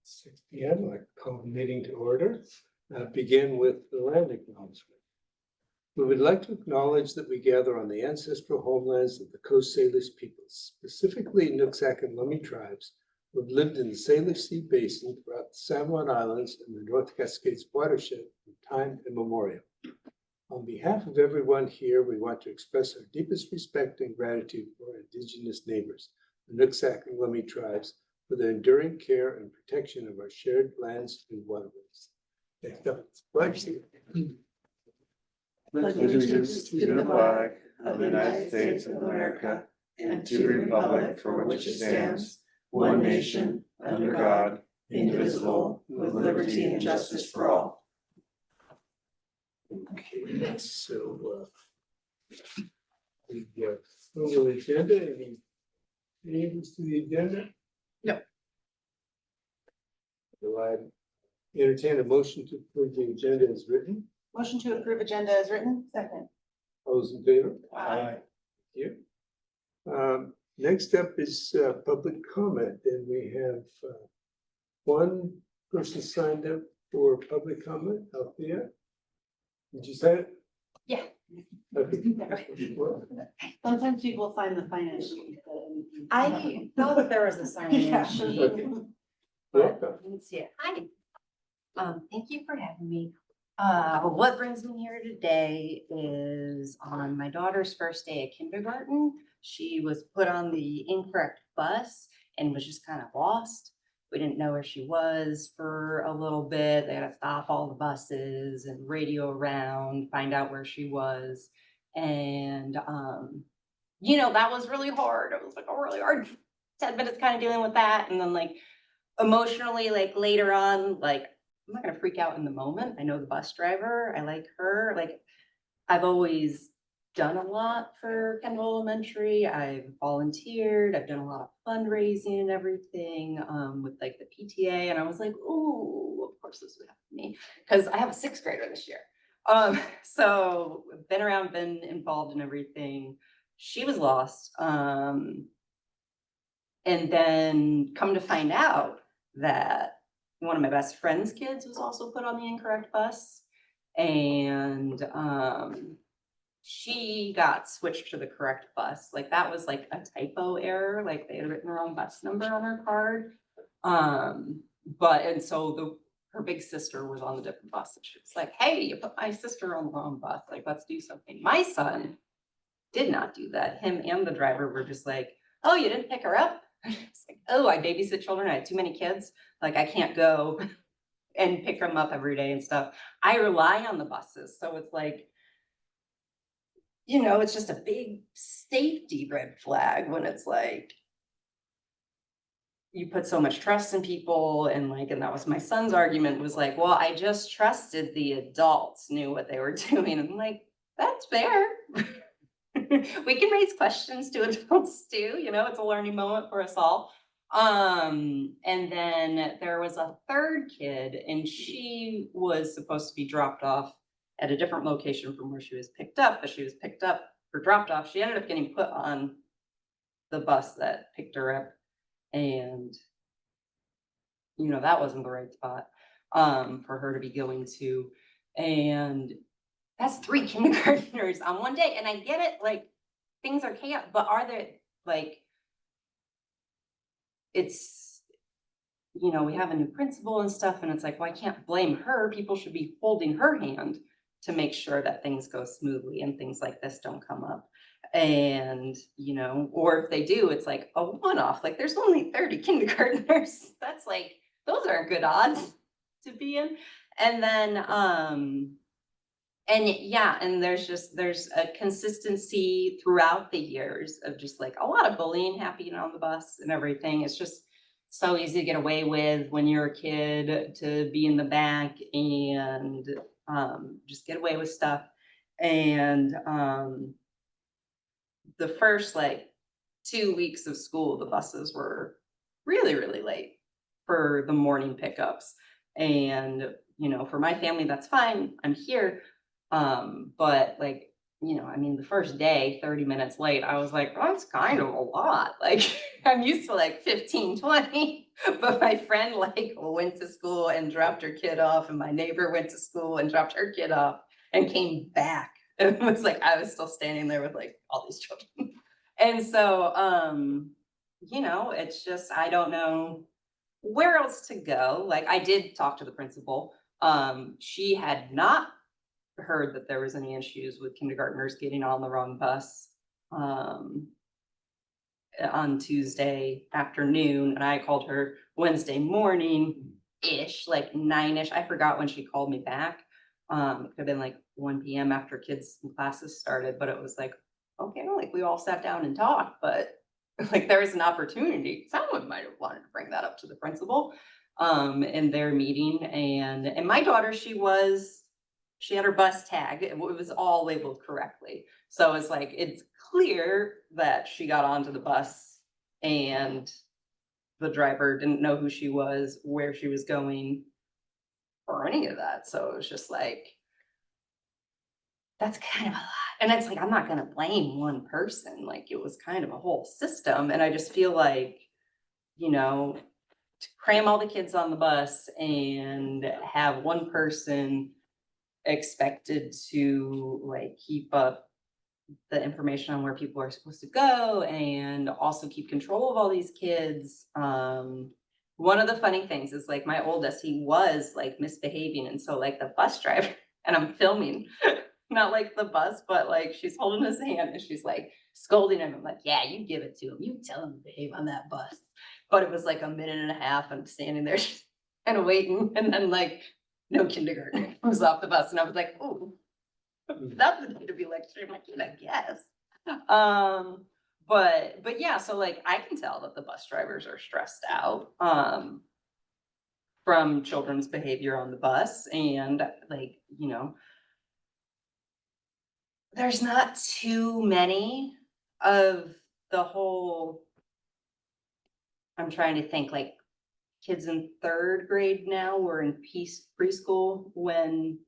6 p.m. I call the meeting to order. Begin with the land acknowledgement. We would like to acknowledge that we gather on the ancestral homelands of the Coast Salish peoples, specifically Nooksack and Lummi tribes, who have lived in the Salish Sea Basin throughout the San Juan Islands and the North Cascades watershed from time immemorial. On behalf of everyone here, we want to express our deepest respect and gratitude for our Indigenous neighbors, the Nooksack and Lummi tribes, for their enduring care and protection of our shared lands and waterways. Next up, pledge. Allegiance to the flag of the United States of America and to the republic for which it stands, one nation, under God, indivisible, with liberty and justice for all. Okay, so the overall agenda, any changes to the agenda? No. Do I entertain a motion to approve the agenda as written? Motion to approve agenda as written. Second. All those in favor? Aye. Thank you. Next up is public comment, and we have one person signed up for public comment. Althea, did you say it? Yeah. Okay. Sometimes people find the finance sheet. I know that there was a sign-in Yeah. sheet. Welcome. Let me see it. Hi. Thank you for having me. What brings me here today is on my daughter's first day of kindergarten. She was put on the incorrect bus and was just kind of lost. We didn't know where she was for a little bit. They had to stop all the buses and radio around, find out where she was. And, that was really hard. It was like a really hard 10 minutes kind of dealing with that. And then like emotionally, like later on, like I'm not gonna freak out in the moment. I know the bus driver. I like her. Like I've always done a lot for Kendall Elementary. I've volunteered. I've done a lot of fundraising and everything with like the PTA. And I was like, oh, of course this would happen to me because I have a 6th grader this year. So been around, been involved in everything. She was lost. And then come to find out that one of my best friend's kids was also put on the incorrect bus. And she got switched to the correct bus. Like that was like a typo error. Like they had written the wrong bus number on her card. So her big sister was on the different bus. And she was like, hey, you put my sister on the wrong bus. Like, let's do something. My son did not do that. Him and the driver were just like, oh, you didn't pick her up? It's like, oh, I babysit children. I had too many kids. Like I can't go and pick them up every day and stuff. I rely on the buses. So it's like, it's just a big safety red flag when it's like, you put so much trust in people and that was my son's argument was like, well, I just trusted the adults knew what they were doing. And I'm like, that's fair. We can raise questions to adults too, it's a learning moment for us all. And then there was a 3rd kid and she was supposed to be dropped off at a different location from where she was picked up, but she was picked up or dropped off. She ended up getting put on the bus that picked her up. And, that wasn't the right spot for her to be going to. And that's 3 kindergartners on one day. And I get it, like things are chaos, but are there like, it's, we have a new principal and stuff. And it's like, well, I can't blame her. People should be holding her hand to make sure that things go smoothly and things like this don't come up. And, or if they do, it's like a one-off, like there's only 30 kindergartners. That's like, those aren't good odds to be in. And then, and yeah, and there's a consistency throughout the years of just like a lot of bullying happening on the bus and everything. It's just so easy to get away with when you're a kid to be in the back and just get away with stuff. And the first like 2 weeks of school, the buses were really, really late for the morning pickups. And, you know, for my family, that's fine. I'm here. But like, you know, I mean, the first day, 30 minutes late, I was like, well, that's kind of a lot. Like, I'm used to like 15, 20. But my friend like went to school and dropped her kid off, and my neighbor went to school and dropped her kid off and came back. It was like I was still standing there with like all these children. And so you know, it's just I don't know where else to go. Like I did talk to the principal. She had not heard that there was any issues with kindergartners getting on the wrong bus on Tuesday afternoon, and I called her Wednesday morning ish, like 9-ish. I forgot when she called me back. It could have been like 1 p.m. after kids and classes started, but it was like, okay, like we all sat down and talked, but like there was an opportunity. Someone might have wanted to bring that up to the principal in their meeting. And my daughter, she had her bus tag. It was all labeled correctly. So it's like, it's clear that she got onto the bus and the driver didn't know who she was, where she was going, or any of that. So it was just like, that's kind of a lot. And it's like, I'm not going to blame one person. Like it was kind of a whole system. And I just feel like, you know, to cram all the kids on the bus and have one person expected to like keep up the information on where people are supposed to go and also keep control of all these kids. One of the funny things is like my oldest, he was like misbehaving. And so like the bus driver, and I'm filming, not like the bus, but like she's holding his hand and she's like scolding him. I'm like, yeah, you give it to him. You tell him to behave on that bus. But it was like a minute and a half. I'm standing there kind of waiting. And then like no kindergartner was off the bus. And I was like, oh, that's the day to be lecturing my kid, I guess. But yeah, so like I can tell that the bus drivers are stressed out from children's behavior on the bus. And like, you know, there's not too many of the whole, I'm trying to think like kids in 3rd grade now were in preschool when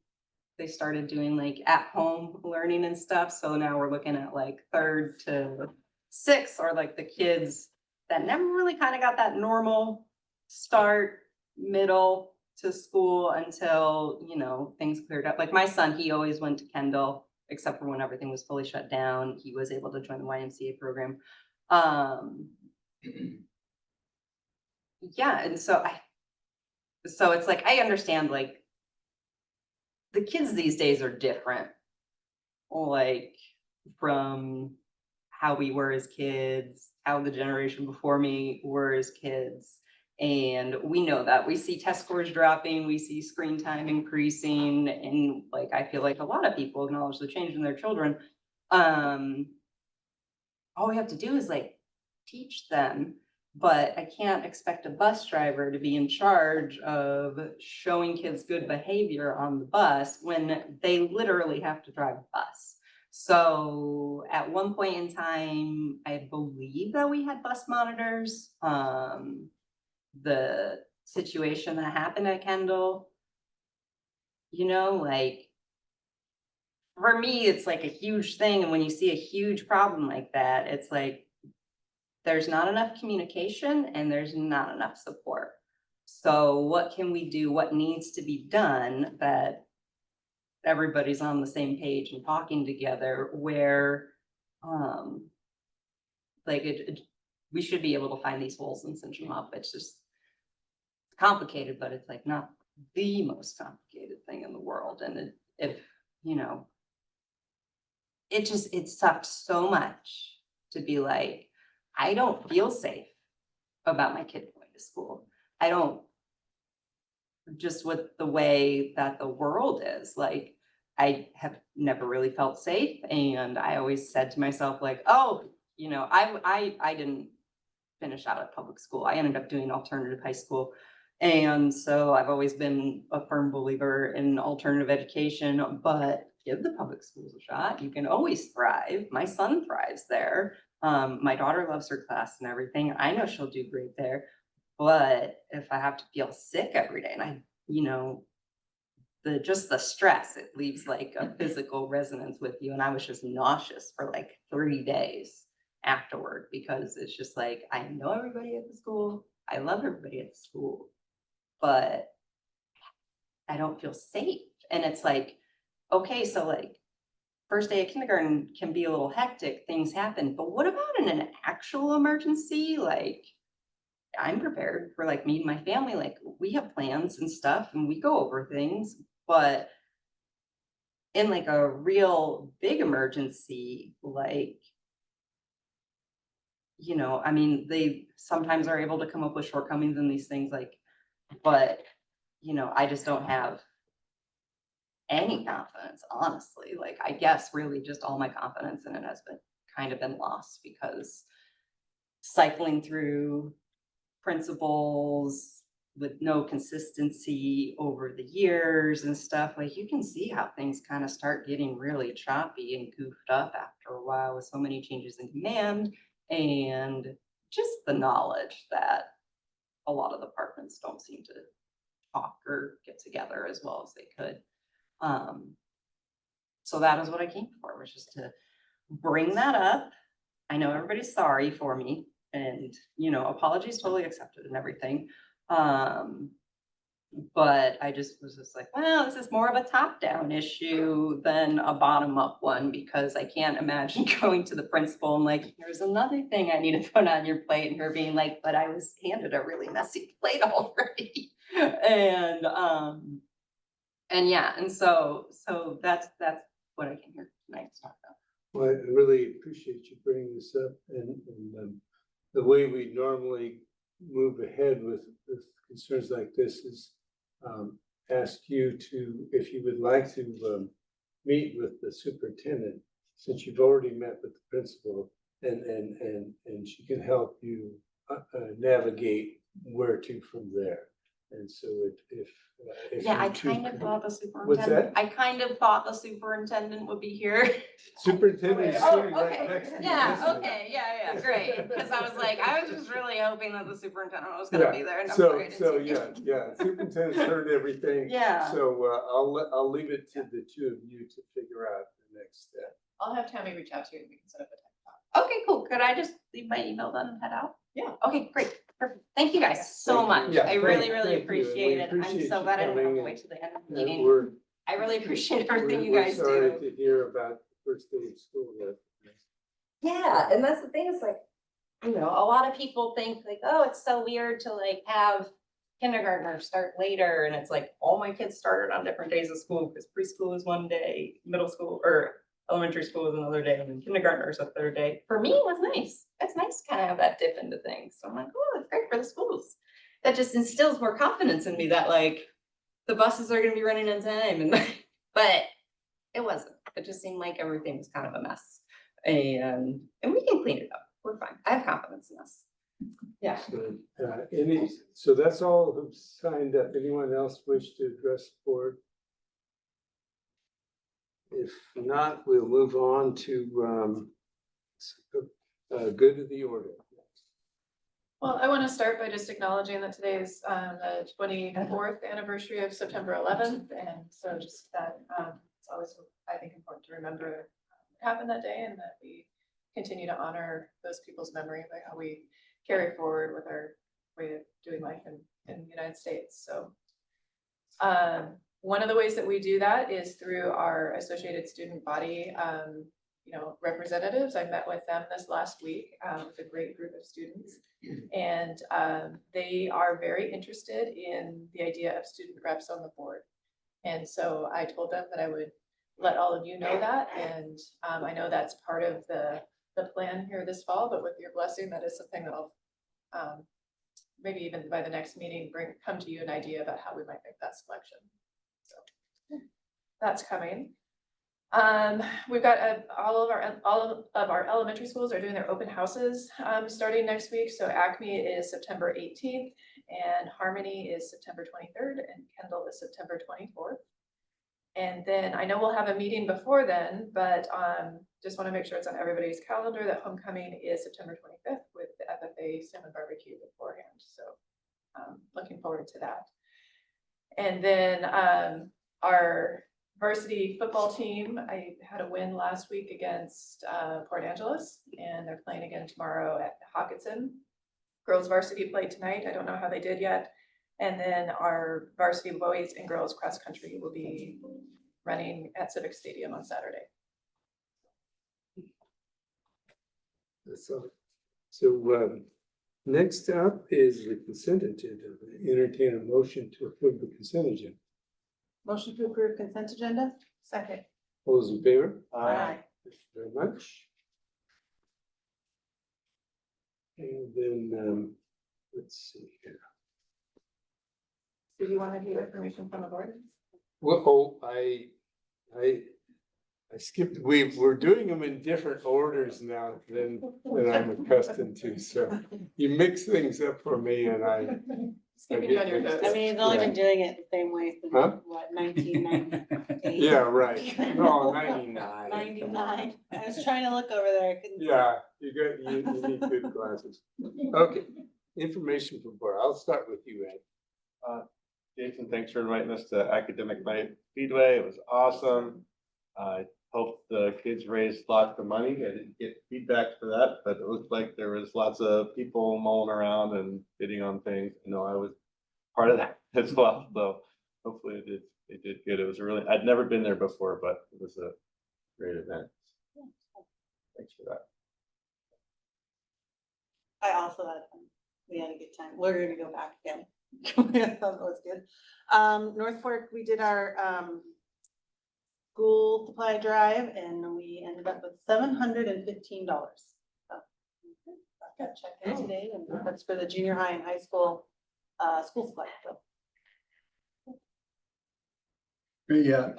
they started doing like at home learning and stuff. So now we're looking at like 3rd to 6th, or like the kids that never really kind of got that normal start middle to school until, you know, things cleared up. Like my son, he always went to Kendall, except for when everything was fully shut down. He was able to join the YMCA program. Yeah, and so it's like I understand like the kids these days are different, like from how we were as kids, how the generation before me were as kids. And we know that we see test scores dropping, we see screen time increasing, and like I feel like a lot of people acknowledge the change in their children. All we have to do is like teach them, but I can't expect a bus driver to be in charge of showing kids good behavior on the bus when they literally have to drive a bus. So at one point in time, I believe that we had bus monitors. The situation that happened at Kendall, you know, like for me, it's like a huge thing. And when you see a huge problem like that, it's like, there's not enough communication and there's not enough support. So what can we do? What needs to be done that everybody's on the same page and talking together where like we should be able to find these holes and cinch them up. It's just complicated, but it's like not the most complicated thing in the world. And if you know, it sucks so much to be like, I don't feel safe about my kid going to school. I don't just with the way that the world is, like, I have never really felt safe. And I always said to myself, like, oh, you know, I didn't finish out at public school. I ended up doing alternative high school. And so I've always been a firm believer in alternative education, but give the public schools a shot. You can always thrive. My son thrives there. My daughter loves her class and everything. I know she'll do great there. But if I have to feel sick every day and you know, just the stress, it leaves like a physical resonance with you. And I was just nauseous for like 3 days afterward, because it's just like, I know everybody at the school. I love everybody at the school, but I don't feel safe. And it's like, okay, so like first day of kindergarten can be a little hectic, things happen, but what about in an actual emergency? Like, I'm prepared for like me and my family, like we have plans and stuff and we go over things, but in like a real big emergency, like, you know, I mean, they sometimes are able to come up with shortcomings in these things, like, but, you know, I just don't have any confidence, honestly. Like, I guess really just all my confidence in it has been kind of been lost, because cycling through principles with no consistency over the years and stuff, like you can see how things kind of start getting really choppy and goofed up after a while with so many changes in command, and just the knowledge that a lot of departments don't seem to talk or get together as well as they could. So that is what I came for, was just to bring that up. I know everybody's sorry for me, and, you know, apologies totally accepted and everything. But I just was just like, well, this is more of a top-down issue than a bottom-up one, because I can't imagine going to the principal and like, there's another thing I need to put on your plate, and her being like, but I was handed a really messy plate already. And yeah, and so that's what I came here tonight to talk about. Well, I really appreciate you bringing this up, and the way we normally move ahead with concerns like this is ask you to, if you would like to meet with the superintendent, since you've already met with the principal, and she can help you navigate where to from there. And so if Yeah, you I choose- kind of thought the What's superintendent, that? I kind of thought the superintendent would be here. Superintendent is Oh, sitting right okay, next to you. yeah, listening. okay, yeah, great, because I was like, I was just really hoping that the superintendent was gonna Yeah, be there, and I'm so, sorry I didn't so, see you. yeah, superintendent's heard everything. Yeah. So, I'll leave it to the two of you to figure out the next step. I'll have Tammy reach out to you and we can set up a time. Okay, cool, could I just leave my email then and head out? Yeah. Okay, great, perfect, thank you guys so Thank you. much, Yeah, I really, thank really you, and we appreciate it, I'm appreciate so you glad I didn't have to coming, wait till the end of the And meeting. we're I really appreciate everything you we're guys sorry do. to hear about the first day of school. Yeah, and that's the thing, is like, you know, a lot of people think like, oh, it's so weird to like have kindergartners start later, and it's like all my kids started on different days of school, because preschool is one day, middle school or elementary school is another day, and then kindergartner is a third day. For me, it was nice. It's nice to kind of have that dip into things. So I'm like, oh, it's great for the schools. That just instills more confidence in me that like the buses are gonna be running on time, and but it wasn't. It just seemed like everything was kind of a mess. And we can clean it up. We're fine. I have confidence in us. Yeah. So that's all who've signed up. Anyone else wish to address the board? If not, we'll move on to good of the order. Well, I want to start by just acknowledging that today is the 24th anniversary of September 11th. And so just that it's always, I think, important to remember what happened that day, and that we continue to honor those people's memory by how we carry forward with our way of doing life in the United States. So one of the ways that we do that is through our associated student body representatives. I met with them this last week with a great group of students, and they are very interested in the idea of student reps on the board. And so I told them that I would let all of you know that, and I know that's part of the plan here this fall, but with your blessing, that is something that I'll maybe even by the next meeting, come to you an idea about how we might make that selection. So that's coming. We've got all of our elementary schools are doing their open houses starting next week. So Acme is September 18th, and Harmony is September 23rd, and Kendall is September 24th. And then I know we'll have a meeting before then, but just want to make sure it's on everybody's calendar that homecoming is September 25th with the FFA salmon barbecue beforehand. So looking forward to that. And then our varsity football team, I had a win last week against Port Angeles, and they're playing again tomorrow at Hawkinson. Girls varsity played tonight. I don't know how they did yet. And then our varsity boys and girls cross country will be running at Civic Stadium on Saturday. So next up is the consent agenda. Entertain a motion to approve the consent agenda. Motion to approve consent agenda? Second. All those in favor? Aye. Thank you very much. And then, let's see here. Do you want to do information from the board? Well, I skipped, we're doing them in different orders now than I'm accustomed to, so you mix things up for me and I. Skipping you on your get toes. I mean, he's only Yeah. been doing it the same way since, Huh? what, 1998? Yeah, right. No, 99. 99. I was trying to look over there. I couldn't. Yeah, you need good glasses. Okay, information from board. I'll start with you, Ed. Jason, thanks for inviting us to Academic Night Speedway. It was awesome. I hope the kids raised lots of money. I didn't get feedback for that, but it looked like there was lots of people mulling around and bidding on things. You know, I was part of that as well. So hopefully it did good. It was I'd never been there before, but it was a great event. Thanks for that. I also had fun. We had a good time. We're gonna go back again. That was good. North Fork, we did our school supply drive and we ended up with $715. So, got that check in today, and that's for the junior high and high school school supply. So Yeah,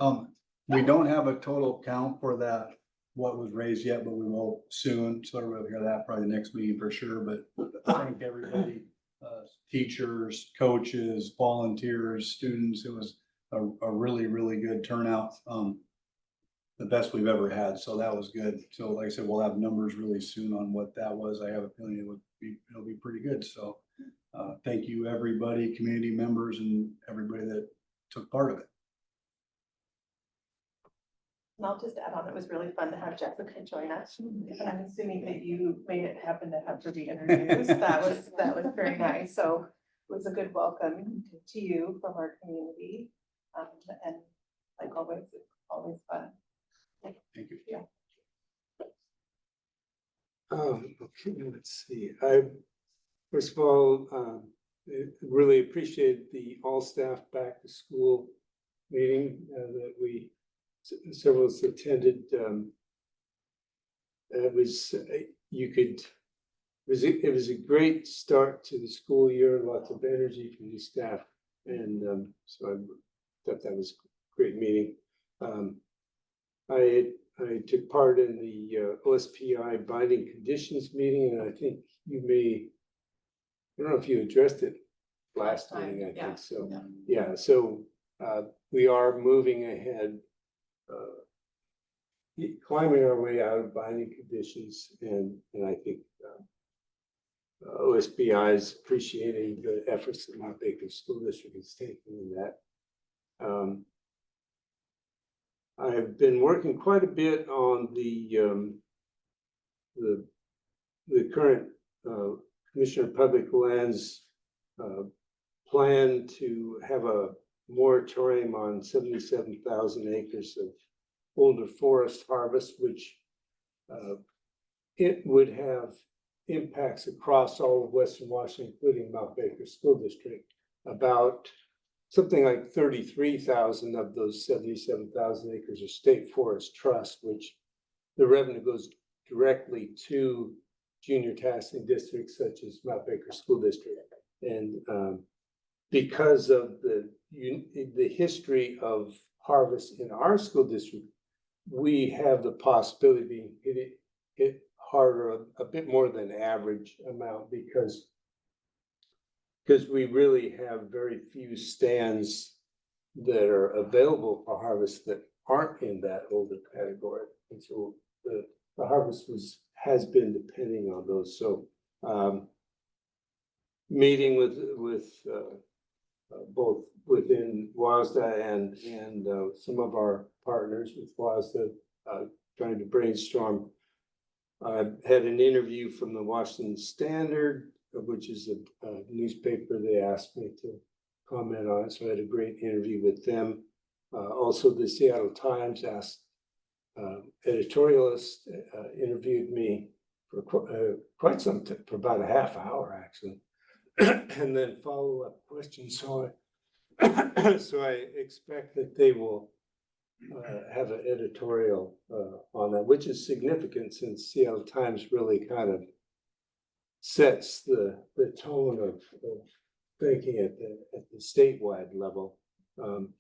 we don't have a total count for that, what was raised yet, but we will soon. So we'll hear that probably the next meeting for sure, but thank everybody, teachers, coaches, volunteers, students. It was a really, really good turnout. The best we've ever had. So that was good. So like I said, we'll have numbers really soon on what that was. I have a feeling it'll be pretty good. So thank you, everybody, community members and everybody that took part of it. And I'll just add on, it was really fun to have Jessica join us. And I'm assuming that you made it happen to have her be introduced. That was very nice. So it was a good welcome to you from our community. And like always, it's always fun. Thank you. Yeah. Okay, let's see. I, first of all, really appreciate the all staff back to school meeting that several of us attended. It was it was a great start to the school year, lots of energy from the staff. And so I thought that was a great meeting. I took part in the OSPI binding conditions meeting, and I think I don't know if you addressed it last meeting, I think so. Yeah, so we are moving ahead, climbing our way out of binding conditions, and I think OSPI is appreciating the efforts that Mount Baker School District is taking in that. I've been working quite a bit on the current Commissioner of Public Lands plan to have a moratorium on 77,000 acres of older forest harvest, which it would have impacts across all of Western Washington, including Mount Baker School District. About something like 33,000 of those 77,000 acres are state forest trust, which the revenue goes directly to junior taxing districts such as Mount Baker School District. And because of the history of harvest in our school district, we have the possibility of being hit harder, a bit more than average amount, because we really have very few stands that are available for harvest that aren't in that older category. And so the harvest has been depending on those. So meeting with both within WASDA and some of our partners with WASDA, trying to brainstorm. I had an interview from the Washington Standard, which is a newspaper. They asked me to comment on it, so I had a great interview with them. Also, the Seattle Times asked editorialist interviewed me for quite some time, for about a half hour actually, and then follow-up questions. So I expect that they will have an editorial on that, which is significant since Seattle Times really kind of sets the tone of thinking at the statewide level.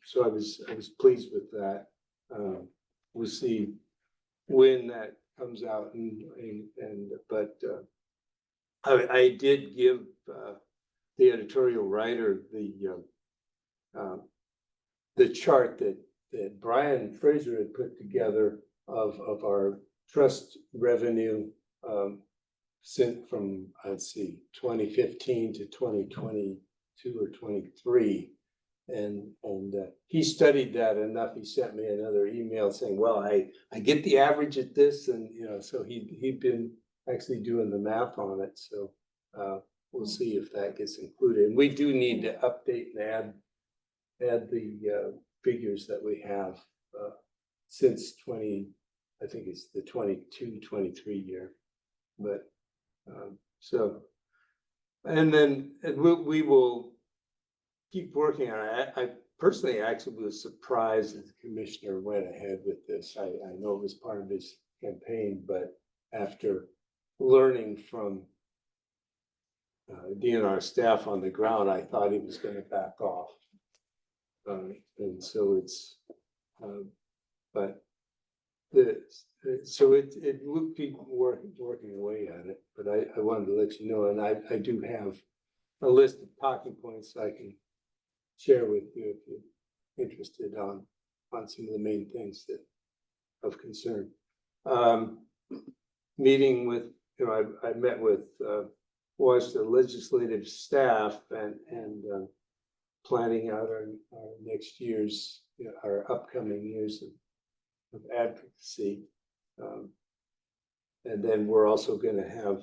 So I was pleased with that. We'll see when that comes out, but I did give the editorial writer the chart that Brian Fraser had put together of our trust revenue sent from, let's see, 2015 to 2022 or 23. And he studied that enough. He sent me another email saying, well, I get the average at this. And, so he'd been actually doing the math on it. So we'll see if that gets included. And we do need to update and add the figures that we have since I think it's the 22-23 year. But so, and then we will keep working on it. I personally actually was surprised that the commissioner went ahead with this. I know it was part of his campaign, but after learning from DNR staff on the ground, I thought he was going to back off. And so it's, but so it will keep working away at it. But I wanted to let you know, and I do have a list of talking points I can share with you if you're interested on some of the main things that of concern. Meeting with, I met with Washington legislative staff and planning out our next year's, our upcoming years of advocacy. And then we're also going to have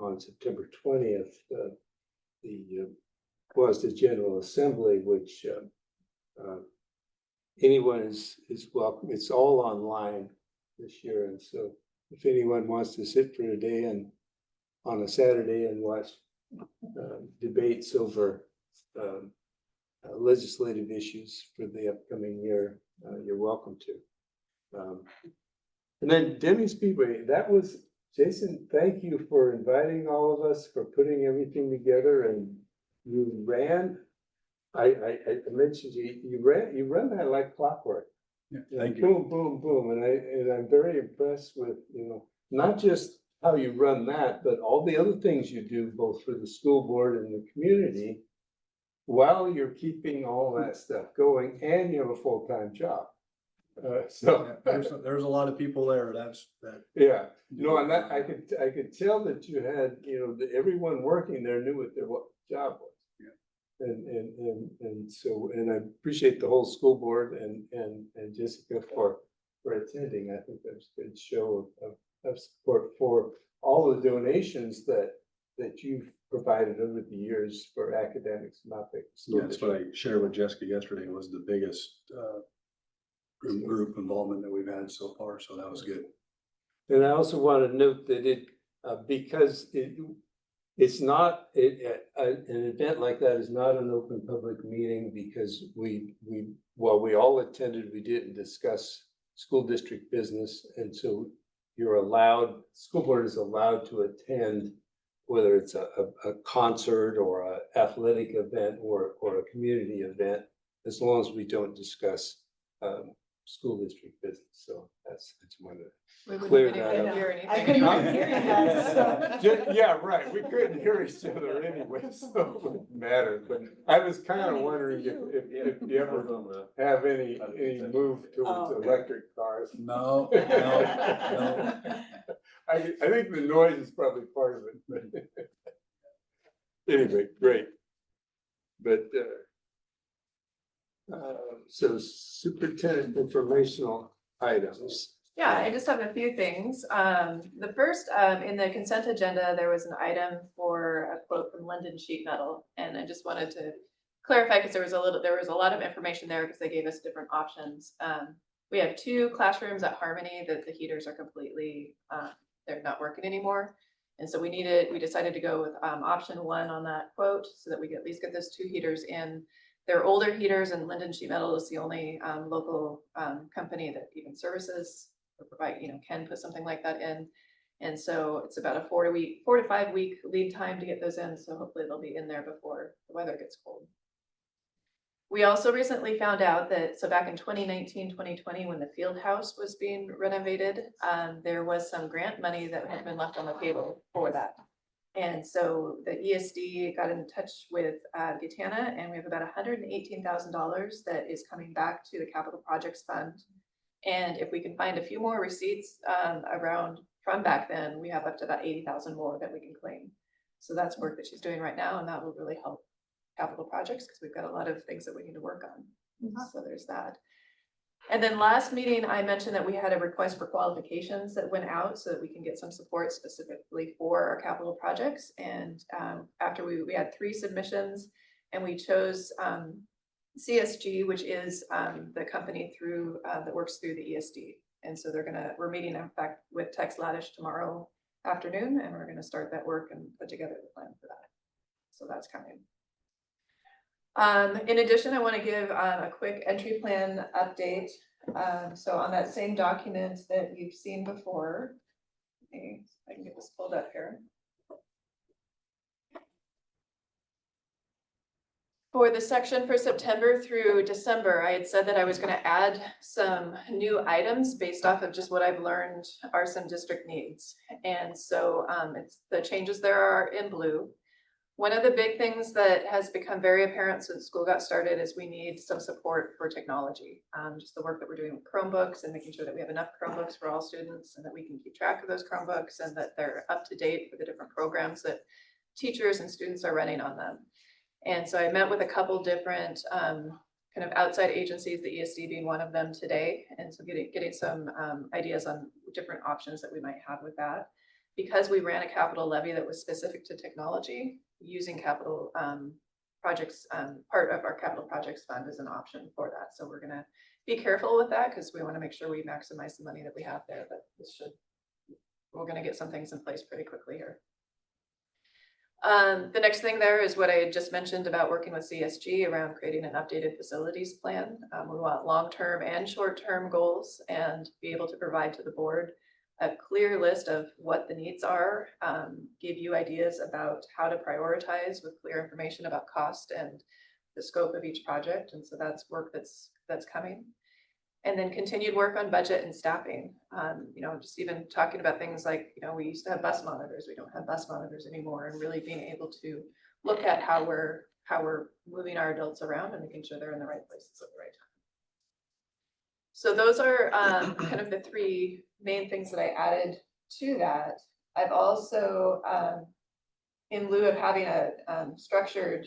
on September 20th, the WASDA General Assembly, which anyone is welcome. It's all online this year. And so if anyone wants to sit for a day and on a Saturday and watch debates over legislative issues for the upcoming year, you're welcome to. And then Demi Speedway, that was, Jason, thank you for inviting all of us, for putting everything together, and you ran, I mentioned you ran that like clockwork. Yeah, thank you. Boom, boom, boom, and I'm very impressed with, not just how you run that, but all the other things you do, both for the school board and the community, while you're keeping all that stuff going, and you have a full-time job. So there's a lot of people there. yeah, and that I could tell that you had, everyone working there knew what their job was. Yeah. And so, and I appreciate the whole school board and Jessica for attending. I think there's a good show of support for all the donations that you've provided over the years for academics, not the school. Yeah, that's what I shared with Jessica yesterday, was the biggest group involvement that we've had so far. So that was good. And I also want to note that because it's not, an event like that is not an open public meeting, because while we all attended, we didn't discuss school district business. And so school board is allowed to attend whether it's a concert or an athletic event or a community event, as long as we don't discuss school district business. So that's one of We Clear wouldn't that even up. hear I anything. couldn't Huh? even hear you guys, so. Yeah, right. We couldn't hear each other anyway, so it wouldn't matter. But I was kind of wondering if you ever have any move towards Oh. electric cars. No, no. I think the noise is probably part of it, but anyway, great. But so superintendent informational items. Yeah, I just have a few things. The first, in the consent agenda, there was an item for a quote from London Sheet Metal. And I just wanted to clarify, because there was a lot of information there because they gave us different options. We have 2 classrooms at Harmony that the heaters are completely, they're not working anymore. And so we decided to go with option 1 on that quote so that we could at least get those 2 heaters in. They're older heaters, and Linden Sheet Metal is the only local company that even services or provide, can put something like that in. And so it's about a 4 to 5 week lead time to get those in. So hopefully they'll be in there before the weather gets cold. We also recently found out that, so back in 2019, 2020, when the field house was being renovated, there was some grant money that had been left on the table for that. And so the ESD got in touch with Gitana, and we have about $118,000 that is coming back to the Capital Projects Fund. And if we can find a few more receipts around from back then, we have up to about 80,000 more that we can claim. So that's work that she's doing right now, and that will really help capital projects because we've got a lot of things that we need to work on. So there's that. And then last meeting, I mentioned that we had a request for qualifications that went out so that we can get some support specifically for our capital projects. And after we had 3 submissions, and we chose CSG, which is the company through that works through the ESD. And so we're meeting in fact with Tex Laddish tomorrow afternoon, and we're gonna start that work and put together the plan for that. So that's coming. In addition, I want to give a quick entry plan update. So on that same document that you've seen before, okay, I can get this pulled up here. For the section for September through December, I had said that I was going to add some new items based off of just what I've learned are some district needs. And so the changes there are in blue. One of the big things that has become very apparent since school got started is we need some support for technology. Just the work that we're doing with Chromebooks and making sure that we have enough Chromebooks for all students and that we can keep track of those Chromebooks and that they're up to date for the different programs that teachers and students are running on them. And so I met with a couple different kind of outside agencies, the ESD being one of them today. And so getting some ideas on different options that we might have with that. Because we ran a capital levy that was specific to technology, using capital projects, part of our capital projects fund is an option for that. So we're gonna be careful with that because we want to make sure we maximize the money that we have there, but we're gonna get some things in place pretty quickly here. The next thing there is what I had just mentioned about working with CSG around creating an updated facilities plan. We want long-term and short-term goals and be able to provide to the board a clear list of what the needs are, give you ideas about how to prioritize with clear information about cost and the scope of each project. And so that's work that's coming. And then continued work on budget and staffing. Just even talking about things like, we used to have bus monitors. We don't have bus monitors anymore, and really being able to look at how we're moving our adults around and making sure they're in the right places at the right time. So those are kind of the 3 main things that I added to that. I've also, in lieu of having a structured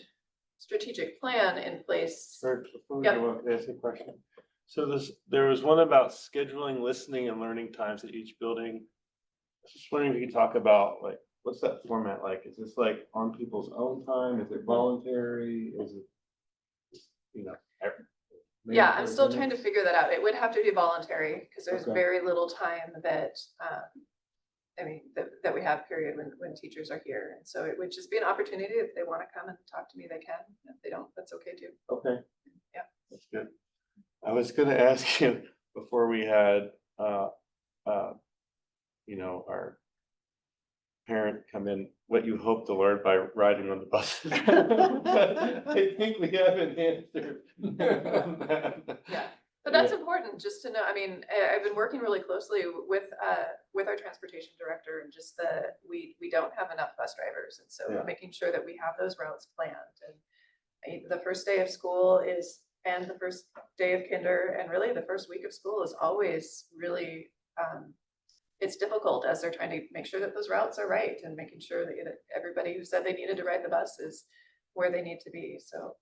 strategic plan in place. Before we Yep. go on, can I ask a question? So there was one about scheduling, listening, and learning times at each building. I was just wondering if you could talk about, like, what's that format like? Is this like on people's own time? Is it voluntary? Is it, Yeah, I'm still trying to figure that out. It would have to be voluntary because there's Okay. very little time that, that we have period when teachers are here. And so it would just be an opportunity. If they want to come and talk to me, they can. If they don't, that's okay too. Okay. Yeah. That's good. I was gonna ask you before we had, our parent come in, what you hope to learn by riding on the buses. I think we have an answer. Yeah, but that's important just to know. I mean, I've been working really closely with our transportation director and just we don't have enough bus drivers. And so Yeah. making sure that we have those routes planned. And the first day of school and the first day of kinder, and really the first week of school is always really, it's difficult as they're trying to make sure that those routes are right and making sure that everybody who said they needed to ride the bus is where they need to be. So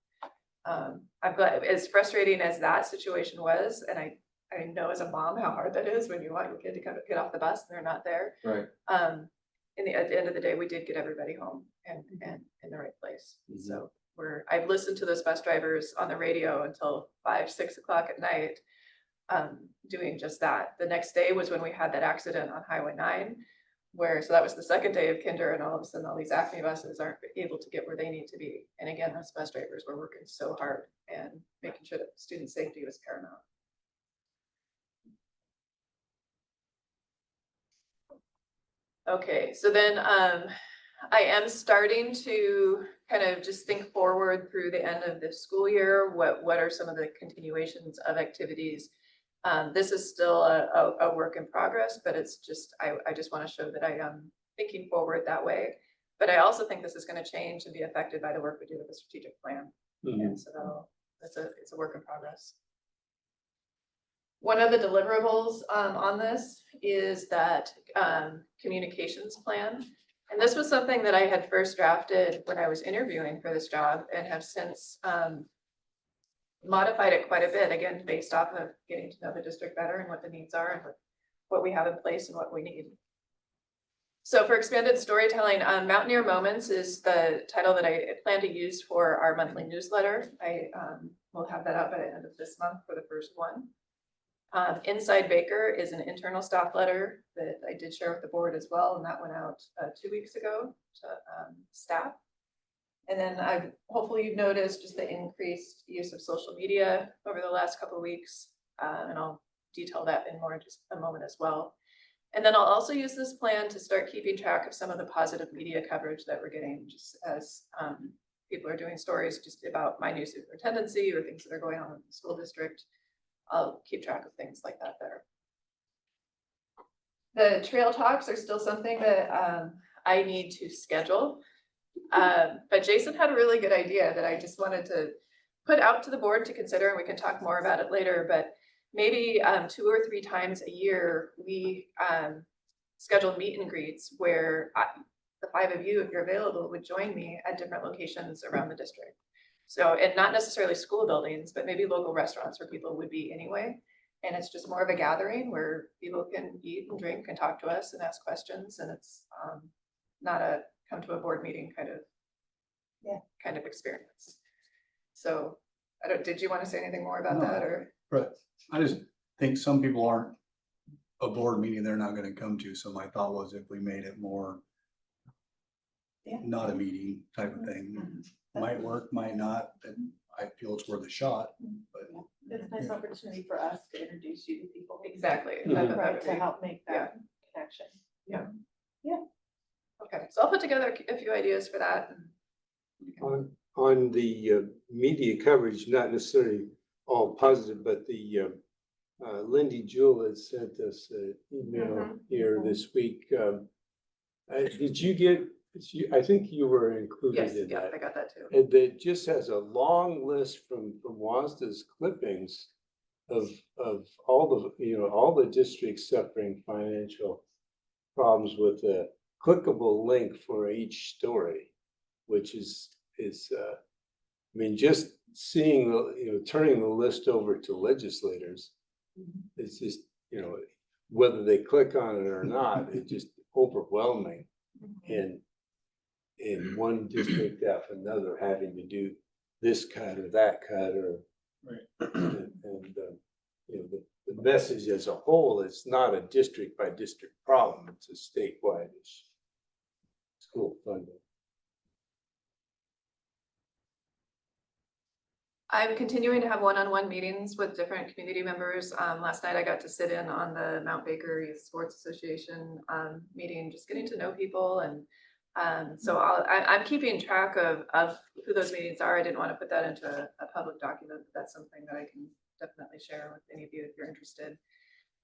I'm glad, as frustrating as that situation was, and I know as a mom how hard that is when you want your kid to get off the bus and they're not there. Right. At the end of the day, we did get everybody home and in the right place. Mhm. So I've listened to those bus drivers on the radio until 5, 6 o'clock at night, doing just that. The next day was when we had that accident on Highway 9, so that was the second day of kinder, and all of a sudden all these Acme buses aren't able to get where they need to be. And again, those bus drivers were working so hard and making sure that student safety was paramount. Okay, so then I am starting to kind of just think forward through the end of the school year. What are some of the continuations of activities? This is still a work in progress, but it's just, I just want to show that I am thinking forward that way. But I also think this is going to change and be affected by the work we do with the strategic plan. And so it's a work in progress. One of the deliverables on this is that communications plan. And this was something that I had first drafted when I was interviewing for this job and have since modified it quite a bit, again, based off of getting to know the district better and what the needs are and what we have in place and what we need. So for expanded storytelling, Mountaineer Moments is the title that I plan to use for our monthly newsletter. I will have that out by the end of this month for the first one. Inside Baker is an internal staff letter that I did share with the board as well, and that went out 2 weeks ago to staff. And then hopefully you've noticed just the increased use of social media over the last couple of weeks, and I'll detail that in more in just a moment as well. And then I'll also use this plan to start keeping track of some of the positive media coverage that we're getting, just as people are doing stories just about my new superintendency or things that are going on in the school district. I'll keep track of things like that there. The trail talks are still something that I need to schedule. But Jason had a really good idea that I just wanted to put out to the board to consider, and we can talk more about it later, but maybe 2 or 3 times a year, we schedule meet and greets where the 5 of you, if you're available, would join me at different locations around the district. So, and not necessarily school buildings, but maybe local restaurants where people would be anyway. And it's just more of a gathering where people can eat and drink and talk to us and ask questions. And it's not a come to a board meeting kind of experience. So did you want to say anything more about that, or? But I just think some people aren't a board meeting they're not gonna come to, so my thought was if we made it more not a meeting type of thing, might work, might not, and I feel it's worth a shot, but. It's a nice opportunity for us to introduce you to people. Exactly. Right, to help make that connection. Okay, so I'll put together a few ideas for that. On the media coverage, not necessarily all positive, but the Lindy Jewell had sent us an email here this week. Did you get? I think you were included Yes, in yeah, that. I got that too. And it just has a long list from WASDA's clippings of all the districts suffering financial problems with a clickable link for each story, which is I mean, just seeing turning the list over to legislators, it's just whether they click on it or not, it's just overwhelming. And in one district after another having to do this cut or that cut or the message as a whole, it's not a district by district problem, it's a statewide issue. School funding. I'm continuing to have one-on-one meetings with different community members. Last night I got to sit in on the Mount Baker Youth Sports Association meeting, just getting to know people. And so I'm keeping track of who those meetings are. I didn't want to put that into a public document, but that's something that I can definitely share with any of you if you're interested.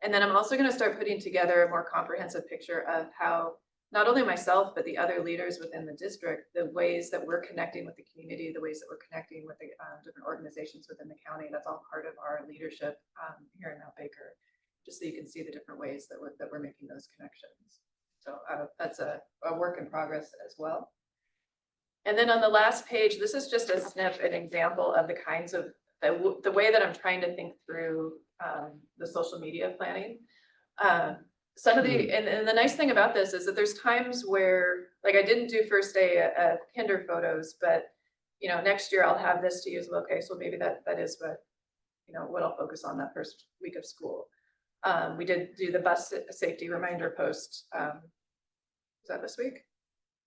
And then I'm also going to start putting together a more comprehensive picture of how not only myself, but the other leaders within the district, the ways that we're connecting with the community, the ways that we're connecting with the different organizations within the county. That's all part of our leadership here in Mount Baker, just so you can see the different ways that we're making those connections. So that's a work in progress as well. And then on the last page, this is just a snip, an example of the kinds of the way that I'm trying to think through the social media planning. Some of the, and the nice thing about this is that there's times where, like I didn't do first day kinder photos, but you know, next year I'll have this to use. Okay, so maybe that is what, you know, what I'll focus on that first week of school. We did do the bus safety reminder post. Was that this week?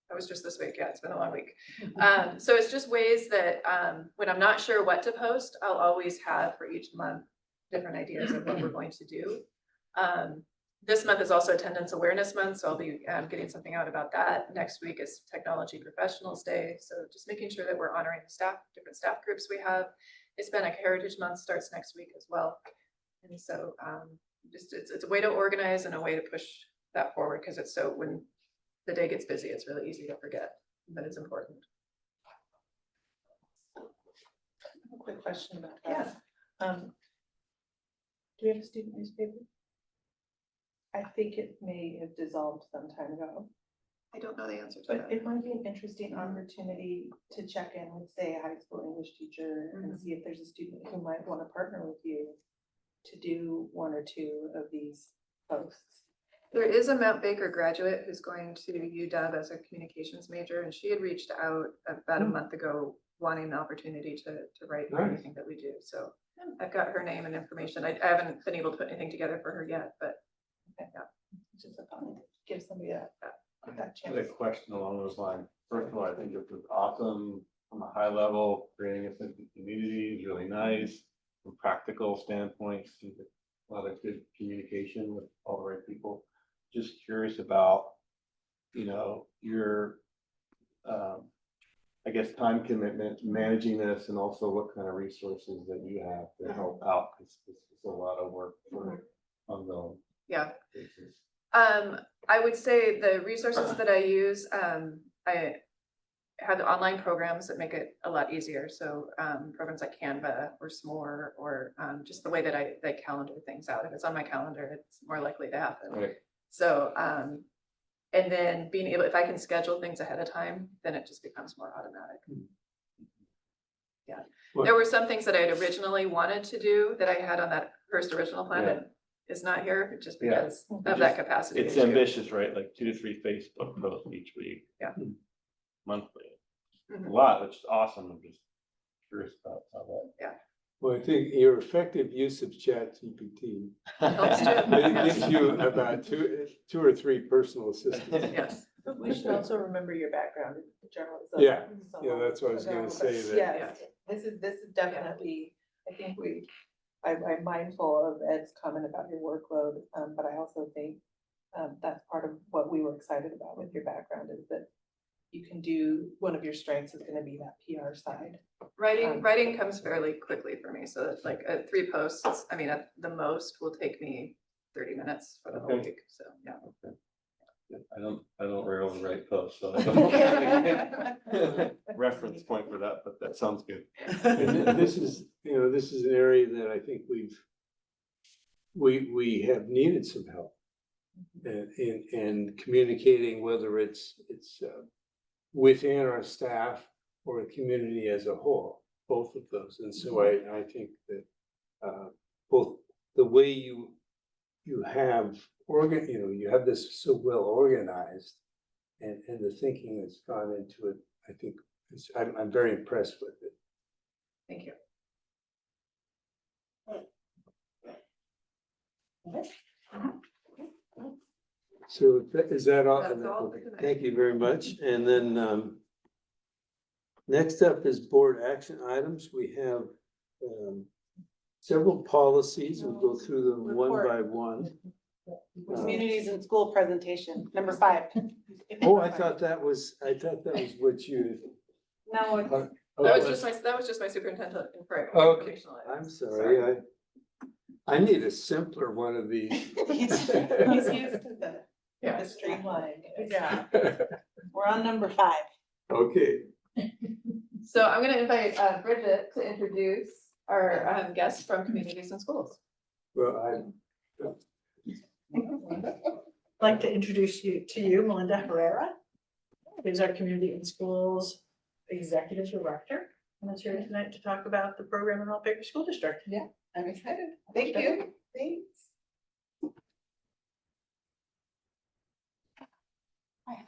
That was just this week. Yeah, it's been a long week. So it's just ways that when I'm not sure what to post, I'll always have for each month different ideas of what we're going to do. This month is also Attendance Awareness Month, so I'll be getting something out about that. Next week is Technology Professionals Day, so just making sure that we're honoring the staff, different staff groups we have. Hispanic Heritage Month starts next week as well, and so just it's a way to organize and a way to push that forward, because it's so, when the day gets busy, it's really easy to forget that it's important. I have a quick question about that. Do we have a student newspaper? I think it may have dissolved some time ago, I don't know the answer to but that. it might be an interesting opportunity to check in with, say, a high school English teacher and see if there's a student who might want to partner with you to do one or two of these posts. There is a Mount Baker graduate who's going to UW as a communications major, and she had reached out about a month ago wanting the opportunity to write for anything that we do. So I've got her name and information. I haven't been able to put anything together for her yet, but yeah. Just a thought, give somebody that I had a chance. question along those lines. First of all, I think it was awesome from a high level, creating a sense of community is really nice. From a practical standpoint, a lot of good communication with all the right people. Just curious about, you know, your, I guess, time commitment, managing this, and also what kind of resources that you have to help out, because this is a lot of work for ongoing. Yeah. Basis. I would say the resources that I use, I have online programs that make it a lot easier. So programs like Canva or S'more, or just the way that I calendar things out. If it's on my calendar, it's more likely to happen. Right. So, and then being able, if I can schedule things ahead of time, then it just becomes more automatic. Yeah. There were some things that I had originally wanted to do that I had on that first original plan that is not here, just because of that capacity. It's issue. ambitious, right? Like 2 to 3 Facebook posts each week. Yeah. Monthly. Mhm. A lot, which is awesome. I'm just curious about how that. Well, I think your effective use of ChatGPT, Helps too. it gives you about two or three personal assistants. Yes. But we should also remember your background in journalism. Yeah, so yeah, that's what I was gonna ago, say, but that- Yes, this is definitely, I think I'm mindful of Ed's comment about your workload, but I also think that's part of what we were excited about with your background, is that you can do, one of your strengths is gonna be that PR side. Writing comes fairly quickly for me. So it's like 3 posts, I mean, at the most will take me 30 minutes for the whole Okay. week. So, yeah. I don't rarely write posts, so I don't have any reference point for that, but that sounds good. And this is, you know, this is an area that I think we have needed some help in communicating, whether it's within our staff or the community as a whole, both of those. And so I think that both the way you have you have this so well organized, and the thinking that's gone into it, I think I'm very impressed with it. Thank you. So is that all? That's all for tonight. Thank you very much. And then next up is board action items. We have several policies. We'll go through them one by one. Communities in school presentation, number 5. Oh, I thought that was what you. No, it's. That was just my superintendent Okay, informational items. I'm sorry. I need a simpler one of these. He's used to the Yeah. streamline. Yeah, we're on number 5. Okay, So I'm gonna invite Bridget to introduce our guests from Communities and Schools. well, I'd like to introduce you to Melinda Herrera, who's our Community and Schools Executive Director, and is here tonight to talk about the program in Old Baker School District. Yeah, I'm excited. Thank you. Thanks.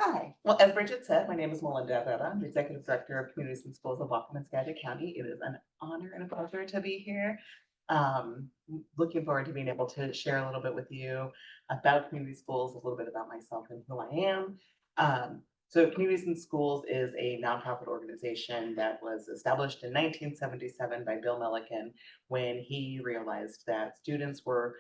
Hi. Well, as Bridget said, my name is Melinda Herrera. I'm the Executive Director of Communities and Schools of Whatcom and Skagit County. It is an honor and a pleasure to be here. Looking forward to being able to share a little bit with you about community schools, a little bit about myself and who I am. So Communities and Schools is a nonprofit organization that was established in 1977 by Bill Milliken when he realized that students were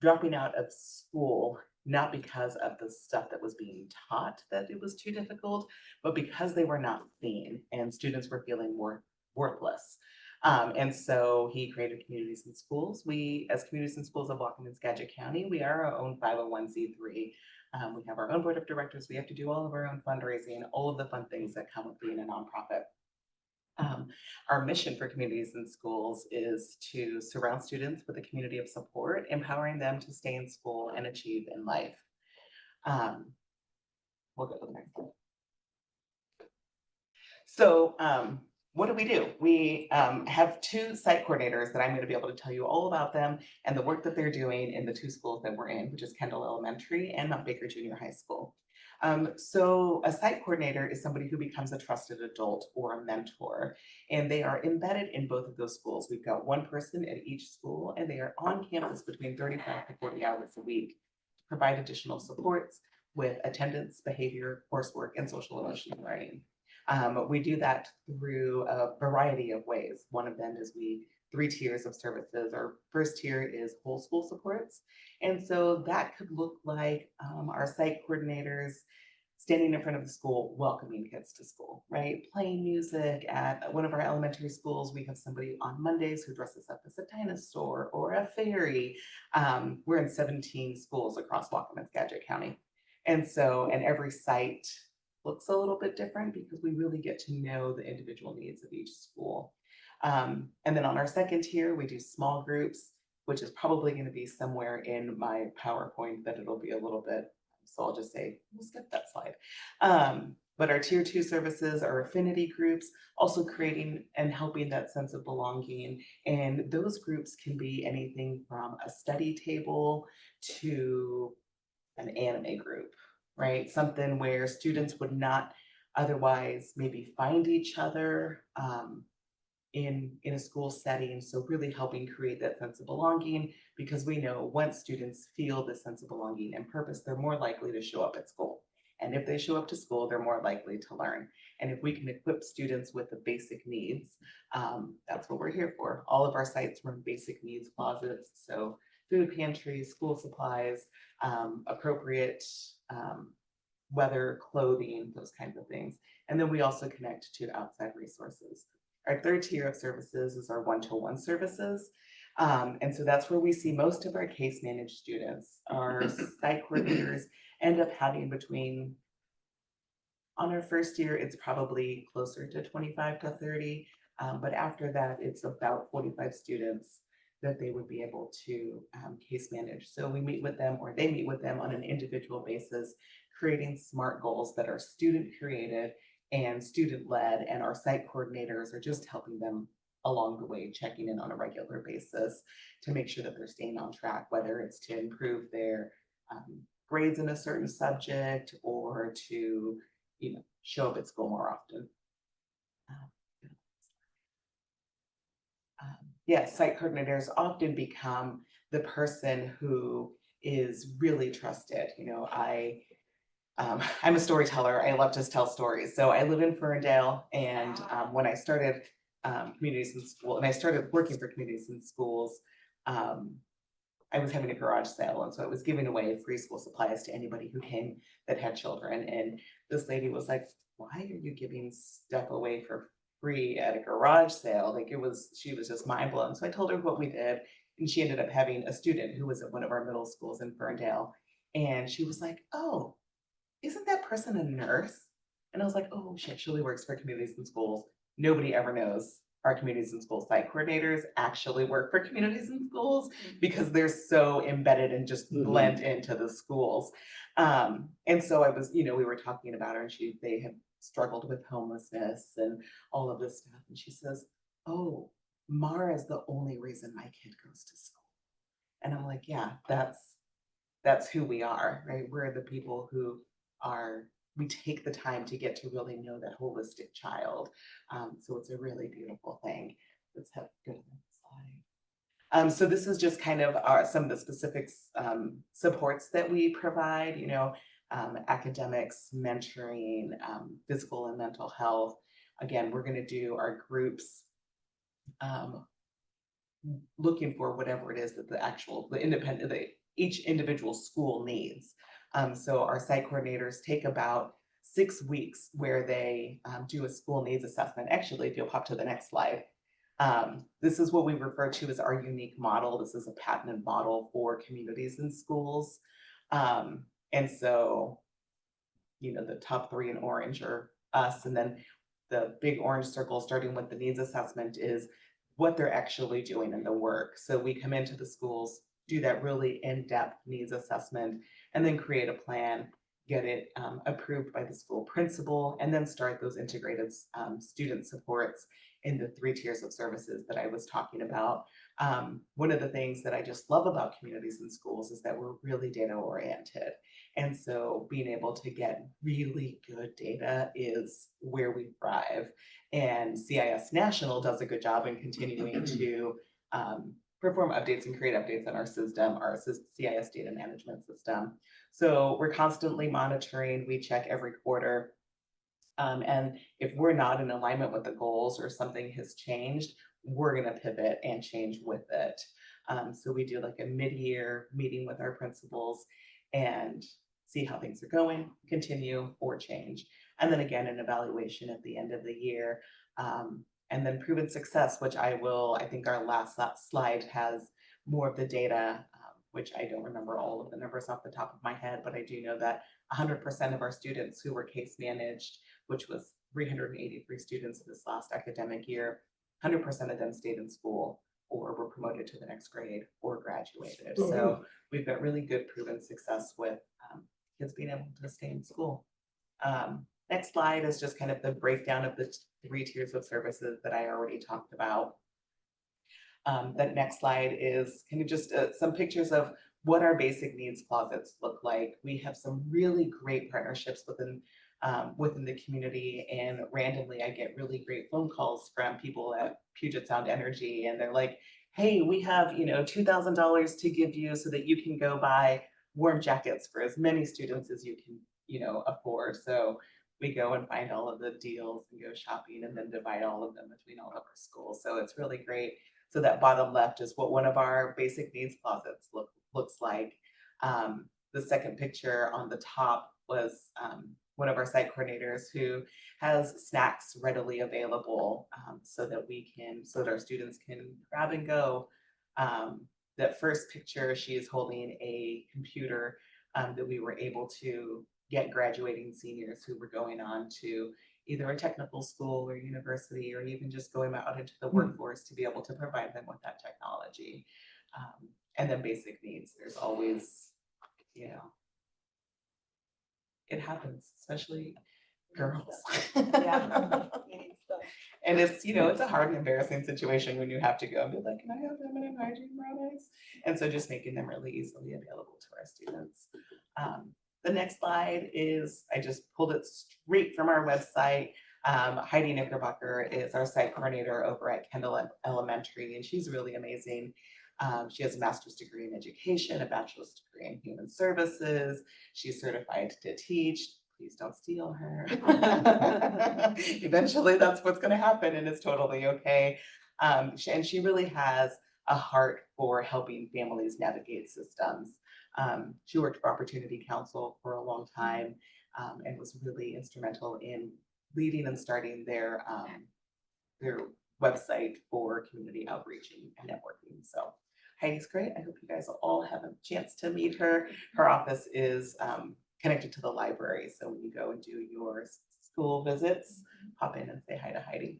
dropping out of school, not because of the stuff that was being taught that it was too difficult, but because they were not seen and students were feeling more worthless. And so he created Communities and Schools. We, as Communities and Schools of Whatcom and Skagit County, we are our own 501c3. We have our own board of directors. We have to do all of our own fundraising, all of the fun things that come with being a nonprofit. Our mission for Communities and Schools is to surround students with a community of support, empowering them to stay in school and achieve in life. We'll go to the next one. So what do? We have 2 site coordinators that I'm going to be able to tell you all about them and the work that they're doing in the 2 schools that we're in, which is Kendall Elementary and Mount Baker Junior High School. So a site coordinator is somebody who becomes a trusted adult or a mentor, and they are embedded in both of those schools. We've got 1 person at each school, and they are on campus between 35 to 40 hours a week to provide additional supports with attendance, behavior, coursework, and social emotional learning. We do that through a variety of ways. One of them is 3 tiers of services. Our first tier is whole school supports. And so that could look like our site coordinators standing in front of the school, welcoming kids to school, right? Playing music at one of our elementary schools. We have somebody on Mondays who dresses up as a dinosaur or a fairy. We're in 17 schools across Whatcom and Skagit County. And every site looks a little bit different because we really get to know the individual needs of each school. And then on our second tier, we do small groups, which is probably going to be somewhere in my PowerPoint, that it'll be a little bit, so I'll just say, we'll skip that slide. But our tier 2 services are affinity groups, also creating and helping that sense of belonging. And those groups can be anything from a study table to an anime group, right? Something where students would not otherwise maybe find each other in a school setting. So really helping create that sense of belonging, because we know once students feel this sense of belonging and purpose, they're more likely to show up at school. And if they show up to school, they're more likely to learn. And if we can equip students with the basic needs, that's what we're here for. All of our sites run basic needs closets. So food pantries, school supplies, appropriate weather, clothing, those kinds of things. And then we also connect to outside resources. Our third tier of services is our one-to-one services. And so that's where we see most of our case managed students. Our site coordinators end up having between, on our first year, it's probably closer to 25 to 30. But after that, it's about 45 students that they would be able to case manage. So we meet with them, or they meet with them on an individual basis, creating SMART goals that are student created and student-led, and our site coordinators are just helping them along the way, checking in on a regular basis to make sure that they're staying on track, whether it's to improve their grades in a certain subject or to, show up at school more often. Site coordinators often become the person who is really trusted. I'm a storyteller. I love to tell stories. So I live in Ferndale, and when I started communities in school, and I started working for communities in schools, I was having a garage sale, and so I was giving away free school supplies to anybody who came that had children. And this lady was like, "Why are you giving stuff away for free at a garage sale?" Like she was just mind blown. So I told her what we did, and she ended up having a student who was at one of our middle schools in Ferndale, and she was like, "Oh, isn't that person a nurse?" And I was like, "Oh, she actually works for communities and schools." Nobody ever knows our communities and school site coordinators actually work for communities and schools because they're so embedded and just blend into the schools. And so I was, we were talking about her, and they had struggled with homelessness and all of this stuff. And she says, "Oh, Mara is the only reason my kid goes to school." And I'm like, yeah, that's who we are, right? We're the people who we take the time to get to really know that holistic child. So it's a really beautiful thing. Let's have go to the next slide. So this is just kind of some of the specifics, supports that we provide, academics, mentoring, physical and mental health. Again, we're going to do our groups, looking for whatever it is that each individual school needs. So our site coordinators take about 6 weeks where they do a school needs assessment. Actually, if you'll pop to the next slide, this is what we refer to as our unique model. This is a patented model for communities and schools. And so, the top 3 in orange are us, and then the big orange circle starting with the needs assessment is what they're actually doing in the work. So we come into the schools, do that really in-depth needs assessment, and then create a plan, get it approved by the school principal, and then start those integrated student supports in the 3 tiers of services that I was talking about. One of the things that I just love about communities and schools is that we're really data oriented. And so being able to get really good data is where we thrive. And CIS National does a good job in continuing to perform updates and create updates on our system, our CIS data management system. So we're constantly monitoring, we check every quarter. And if we're not in alignment with the goals or something has changed, we're going to pivot and change with it. So we do like a mid-year meeting with our principals and see how things are going, continue or change. And then again, an evaluation at the end of the year. And then proven success, which I think our last slide has more of the data, which I don't remember all of the numbers off the top of my head, but I do know that 100% of our students who were case managed, which was 383 students this last academic year, 100% of them stayed in school or were promoted to the next grade or graduated. So we've got really good proven success with kids being able to stay in school. Next slide is just kind of the breakdown of the 3 tiers of services that I already talked about. The next slide is kind of just some pictures of what our basic needs closets look like. We have some really great partnerships within the community, and randomly I get really great phone calls from people at Puget Sound Energy, and they're like, "Hey, we have $2,000 to give you so that you can go buy warm jackets for as many students as you can afford." So we go and find all of the deals and go shopping and then divide all of them between all of our schools. So it's really great. So that bottom left is what one of our basic needs closets looks like. The second picture on the top was one of our site coordinators who has snacks readily available so that our students can grab and go. That first picture, she is holding a computer that we were able to get graduating seniors who were going on to either a technical school or university, or even just going out into the workforce to be able to provide them with that technology. And then basic needs, there's always, it happens, especially girls. Yeah. And it's, it's a hard and embarrassing situation when you have to go and be like, "Can I have feminine hygiene products?" And so just making them really easily available to our students. The next slide is, I just pulled it straight from our website. Heidi Knickerbocker is our site coordinator over at Kendall Elementary, and she's really amazing. She has a master's degree in education, a bachelor's degree in human services. She's certified to teach. please don't steal her. Eventually, that's what's gonna happen, and it's totally okay. And she really has a heart for helping families navigate systems. She worked for Opportunity Council for a long time, and was really instrumental in leading and starting their website for community outreach and networking. So Heidi's great. I hope you guys will all have a chance to meet her. Her office is connected to the library. So when you go and do your school visits, pop in and say hi to Heidi.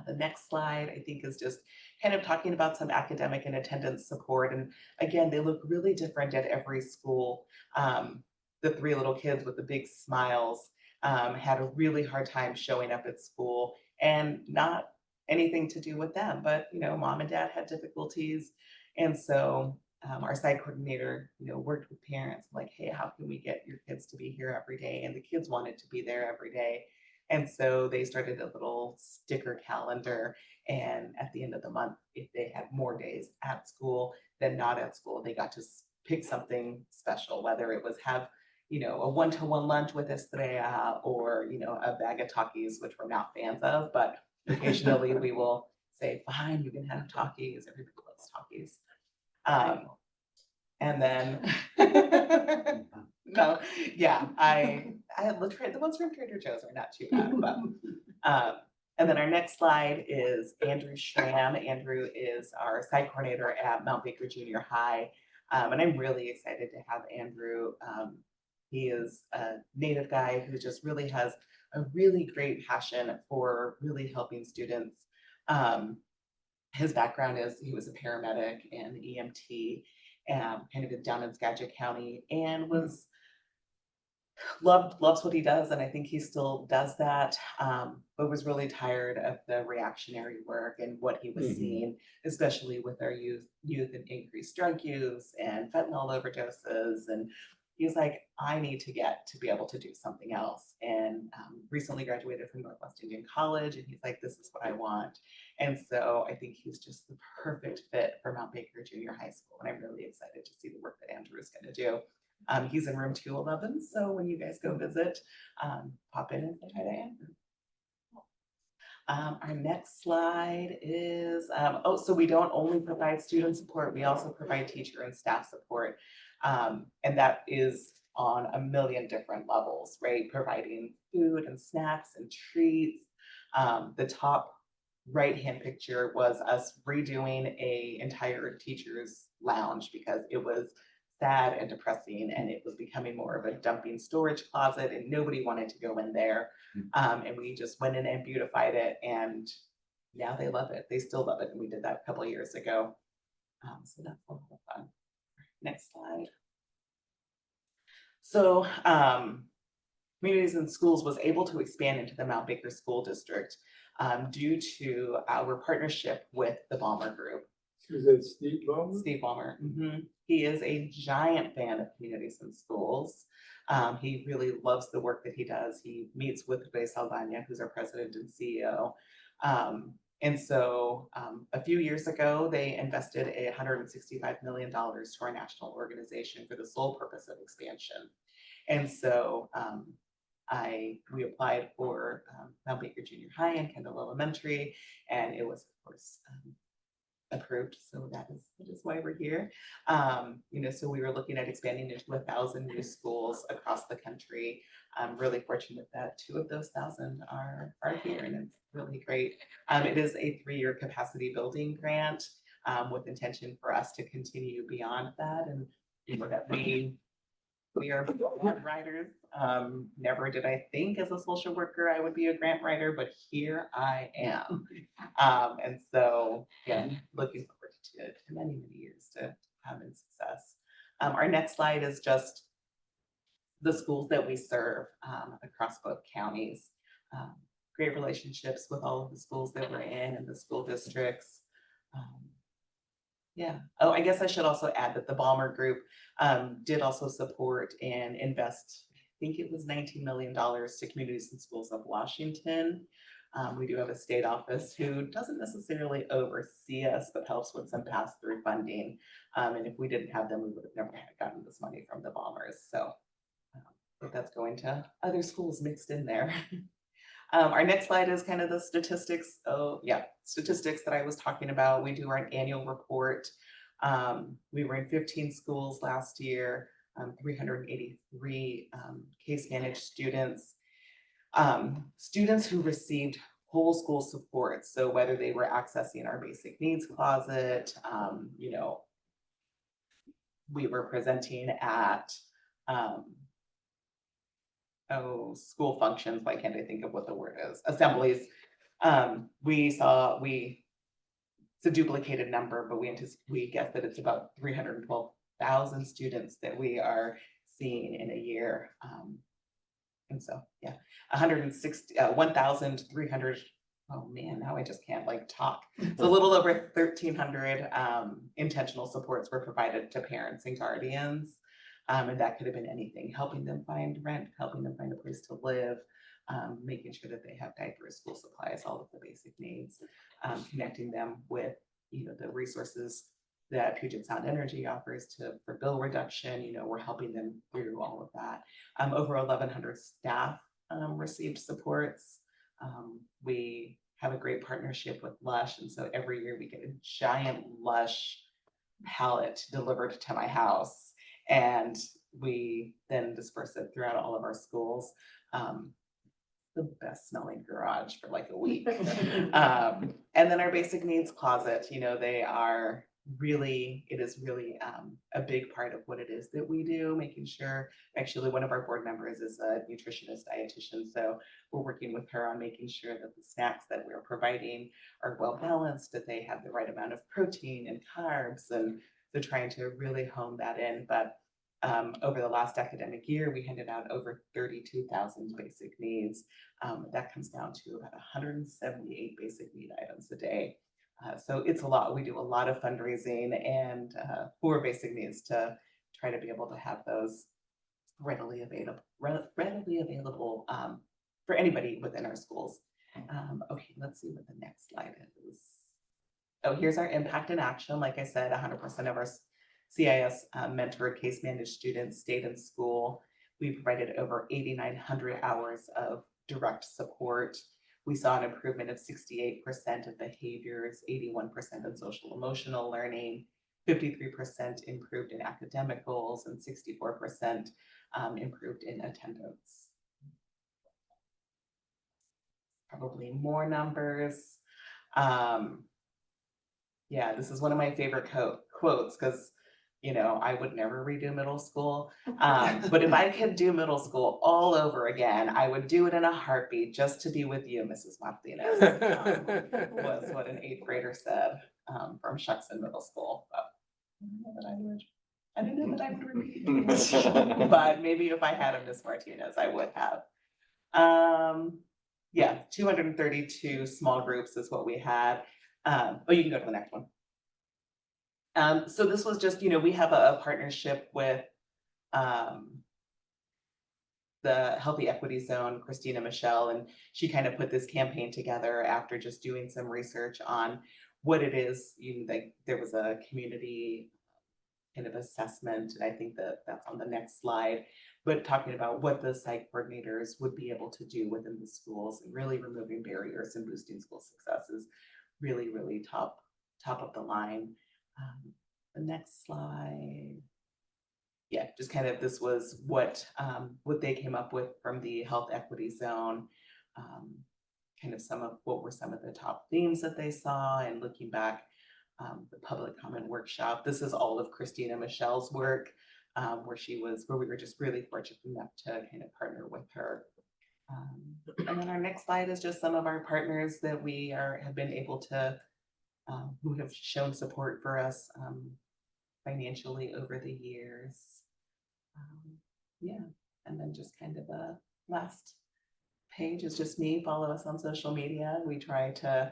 The next slide, I think, is just kind of talking about some academic and attendance support. And again, they look really different at every school. The three little kids with the big smiles had a really hard time showing up at school, and not anything to do with them, but mom and dad had difficulties. And so our site coordinator, worked with parents like, hey, how can we get your kids to be here every day? And the kids wanted to be there every day. And so they started a little sticker calendar. And at the end of the month, if they had more days at school than not at school, they got to pick something special, whether it was have a one-to-one lunch with Estrella, or a bag of Takis, which we're not fans of, but occasionally we will say, fine, you can have Takis. Everybody loves Takis. And then no, yeah, I looked for the ones from Trader Joe's are not too bad, but and then our next slide is Andrew Schramm. Andrew is our site coordinator at Mount Baker Junior High, and I'm really excited to have Andrew. He is a native guy who just really has a really great passion for really helping students. His background is he was a paramedic and EMT, kind of down in Skagit County, and loves what he does, and I think he still does that, but was really tired of the reactionary work and what he was seeing, especially with our youth and increased drug use and fentanyl overdoses. And he's like, I need to get to be able to do something else. And recently graduated from Northwest Indian College, and he's like, this is what I want. And so I think he's just the perfect fit for Mount Baker Junior High School, and I'm really excited to see the work that Andrew is going to do. He's in room 211, so when you guys go visit, pop in and say hi to Andrew. Our next slide is, so we don't only provide student support, we also provide teacher and staff support. And that is on a million different levels, right? Providing food and snacks and treats. The top right-hand picture was us redoing an entire teacher's lounge because it was sad and depressing, and it was becoming more of a dumping storage closet, and nobody wanted to go in there. And we just went in and beautified it, and now they love it. They still love it, and we did that a couple of years ago. So that's a lot of fun. Next slide. So Communities in Schools was able to expand into the Mount Baker School District due to our partnership with the Balmer Group. Is that Steve Ballmer? Steve Ballmer. He is a giant fan of Communities in Schools. He really loves the work that he does. He meets with Ray Saldana, who's our president and CEO. And so a few years ago, they invested $165 million to our national organization for the sole purpose of expansion. And so we applied for Mount Baker Junior High and Kendall Elementary, and it was, of course, approved. So that is why we're here. So we were looking at expanding into 1,000 new schools across the country. I'm really fortunate that 2 of those 1,000 are here, and it's really great. It is a 3-year capacity building grant with intention for us to continue beyond that. And that we are grant writers. Never did I think as a social worker I would be a grant writer, but here I am. And so, yeah, looking forward to many, many years to having success. Our next slide is just the schools that we serve across both counties. Great relationships with all of the schools that we're in and the school districts. Yeah. Oh, I guess I should also add that the Balmer Group did also support and invest, I think it was $19 million to Communities in Schools of Washington. We do have a state office who doesn't necessarily oversee us, but helps with some pass-through funding. And if we didn't have them, we would have never gotten this money from the Balmers. So but that's going to other schools mixed in there. Our next slide is kind of the statistics. Oh, yeah, statistics that I was talking about. We do our annual report. We were in 15 schools last year, 383 case managed students. Students who received whole school support. So whether they were accessing our basic needs closet, you know, we were presenting at school functions, why can't I think of what the word is? Assemblies. It's a duplicated number, but we guess that it's about 312,000 students that we are seeing in a year. And so, yeah, 1,300, oh man, now I just can't like talk. So a little over 1,300 intentional supports were provided to parents and guardians. And that could have been anything, helping them find rent, helping them find a place to live, making sure that they have diapers, school supplies, all of the basic needs, connecting them with, you know, the resources that Puget Sound Energy offers for bill reduction. You know, we're helping them through all of that. Over 1,100 staff received supports. We have a great partnership with Lush, and so every year we get a giant Lush pallet delivered to my house, and we then disperse it throughout all of our schools. The best smelling garage for like a week. And then our basic needs closet, you know, it is really a big part of what it is that we do, making sure, actually one of our board members is a nutritionist dietitian. So we're working with her on making sure that the snacks that we're providing are well balanced, that they have the right amount of protein and carbs, and so trying to really hone that in. But over the last academic year, we handed out over 32,000 basic needs. That comes down to about 178 basic need items a day. So it's a lot. We do a lot of fundraising and for basic needs to try to be able to have those readily available for anybody within our schools. Okay, let's see what the next slide is. Oh, here's our impact in action. Like I said, 100% of our CIS mentored case managed students stayed in school. We provided over 8,900 hours of direct support. We saw an improvement of 68% of behaviors, 81% in social emotional learning, 53% improved in academic goals, and 64% improved in attendance. Probably more numbers. Yeah, this is one of my favorite quotes because, you know, I would never redo middle school. But if I could do middle school all over again, I would do it in a heartbeat just to be with you, Mrs. Martinez, was what an 8th grader said from Shuckson Middle School. But I didn't know that I would repeat. But maybe if I had a Miss Martinez, I would have. Yeah, 232 small groups is what we had. Oh, you can go to the next one. So this was just, you know, we have a partnership with the Healthy Equity Zone, Christina Michelle, and she kind of put this campaign together after just doing some research on what it is. There was a community kind of assessment, and I think that's on the next slide, but talking about what the site coordinators would be able to do within the schools and really removing barriers and boosting school success is really, really top of the line. The next slide. Yeah, just kind of this was what they came up with from the Health Equity Zone. Kind of what were some of the top themes that they saw, and looking back, the public comment workshop. This is all of Christina Michelle's work, where we were just really fortunate enough to kind of partner with her. And then our next slide is just some of our partners that we have been able to, who have shown support for us financially over the years. Yeah, and then just kind of the last page is just me. Follow us on social media. We try to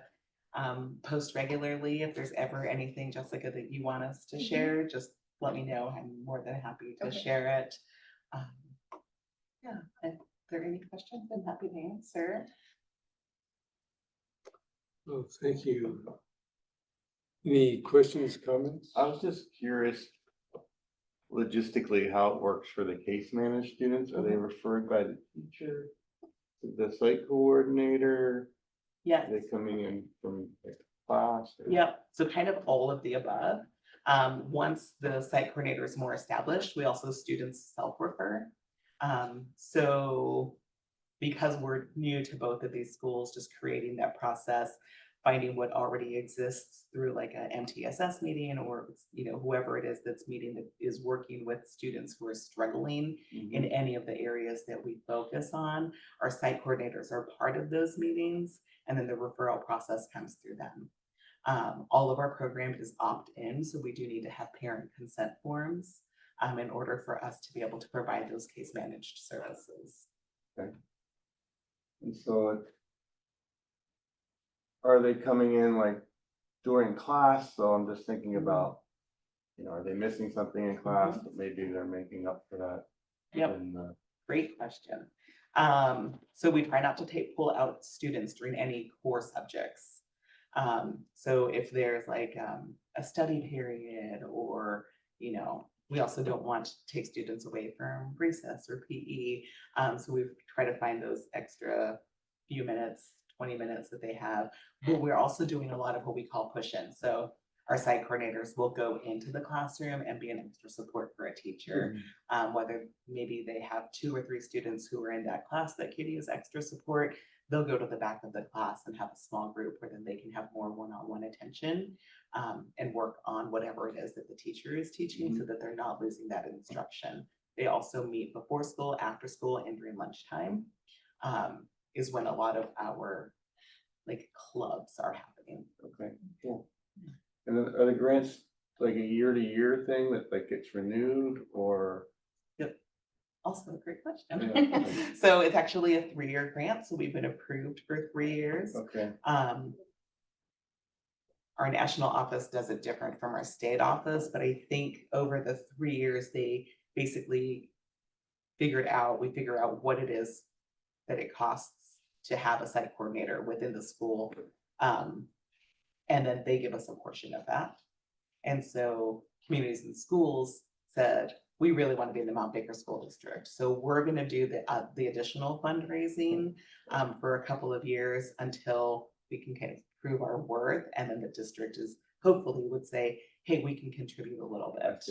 post regularly. If there's ever anything, Jessica, that you want us to share, just let me know. I'm more than happy to share it. Yeah, if there are any questions, I'm happy to answer. Oh, thank you. Any questions, comments? I was just curious, logistically how it works for the case managed students? Are they referred by the teacher to the site coordinator? Yes. Are they coming in from like class? or- Yep, so kind of all of the above. Once the site coordinator is more established, we also students self-refer. So because we're new to both of these schools, just creating that process, finding what already exists through like a MTSS meeting or, whoever it is that's meeting that is working with students who are struggling in any of the areas that we focus on. Our site coordinators are part of those meetings, and then the referral process comes through them. All of our program is opt-in, so we do need to have parent consent forms in order for us to be able to provide those case managed services. And so are they coming in like during class? So I'm just thinking about, are they missing something in class, but maybe they're making up for that? Yep. in the- Great question. So we try not to pull out students during any core subjects. So if there's like a study period or, we also don't want to take students away from recess or PE. So we try to find those extra few minutes, 20 minutes that they have. But we're also doing a lot of what we call push-in. So our site coordinators will go into the classroom and be an extra support for a teacher. Whether maybe they have 2 or 3 students who are in that class that could use extra support, they'll go to the back of the class and have a small group where then they can have more one-on-one attention and work on whatever it is that the teacher is teaching so that they're not losing that instruction. They also meet before school, after school, and during lunchtime is when a lot of our like clubs are happening. Okay, cool. And then are the grants like a year-to-year thing that like gets renewed or? Also a great question. Yeah. So it's actually a 3-year grant. So we've been approved for 3 years. Okay. Our national office does it different from our state office, but I think over the 3 years, they basically we figure out what it is that it costs to have a site coordinator within the school. And then they give us a portion of that. And so Communities and Schools said, we really want to be in the Mount Baker School District. So we're going to do the additional fundraising for a couple of years until we can kind of prove our worth. And then the district is hopefully would say, hey, we can contribute a little bit.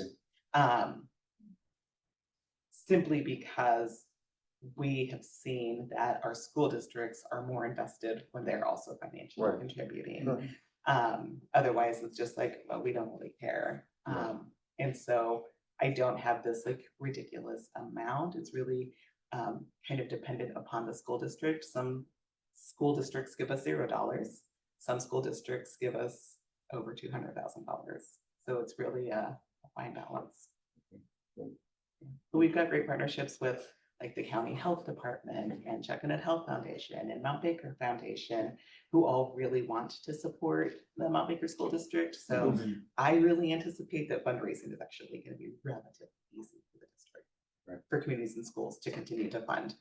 Simply because we have seen that our school districts are more invested when they're also financially contributing. Otherwise, it's just like, well, we don't really care. And so I don't have this like ridiculous amount. It's really kind of dependent upon the school district. Some school districts give us $0. Some school districts give us over $200,000. So it's really a fine balance. But we've got great partnerships with like the county health department and Chuckanut Health Foundation and Mount Baker Foundation, who all really want to support the Mount Baker School District. So I really anticipate that fundraising is actually going to be relatively easy for the district, for Communities and Schools to continue to fund.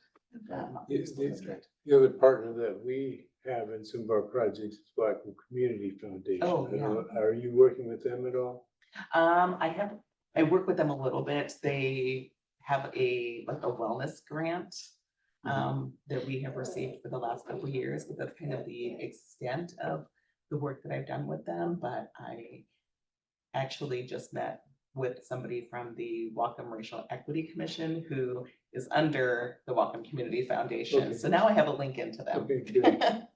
Mount Baker School District. The other partner that we have in some of our projects is Blackwood Community Foundation. Oh, yeah. Are you working with them at all? I work with them a little bit. They have a wellness grant that we have received for the last couple of years, but that's kind of the extent of the work that I've done with them. But I actually just met with somebody from the Whatcom Racial Equity Commission who is under the Whatcom Community Foundation. Okay. So now I have a link into them. Okay, good.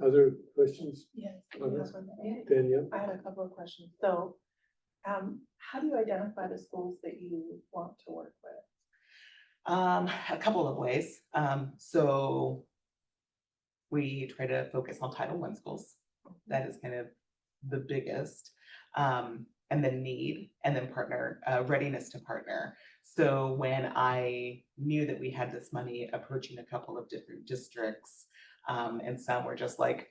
Other questions? Yes. Danielle? I had a couple of questions. So, how do you identify the schools that you want to work with? A couple of ways. So we try to focus on Title I schools. That is kind of the biggest. And then need, and then partner, readiness to partner. So when I knew that we had this money approaching a couple of different districts, and some were just like,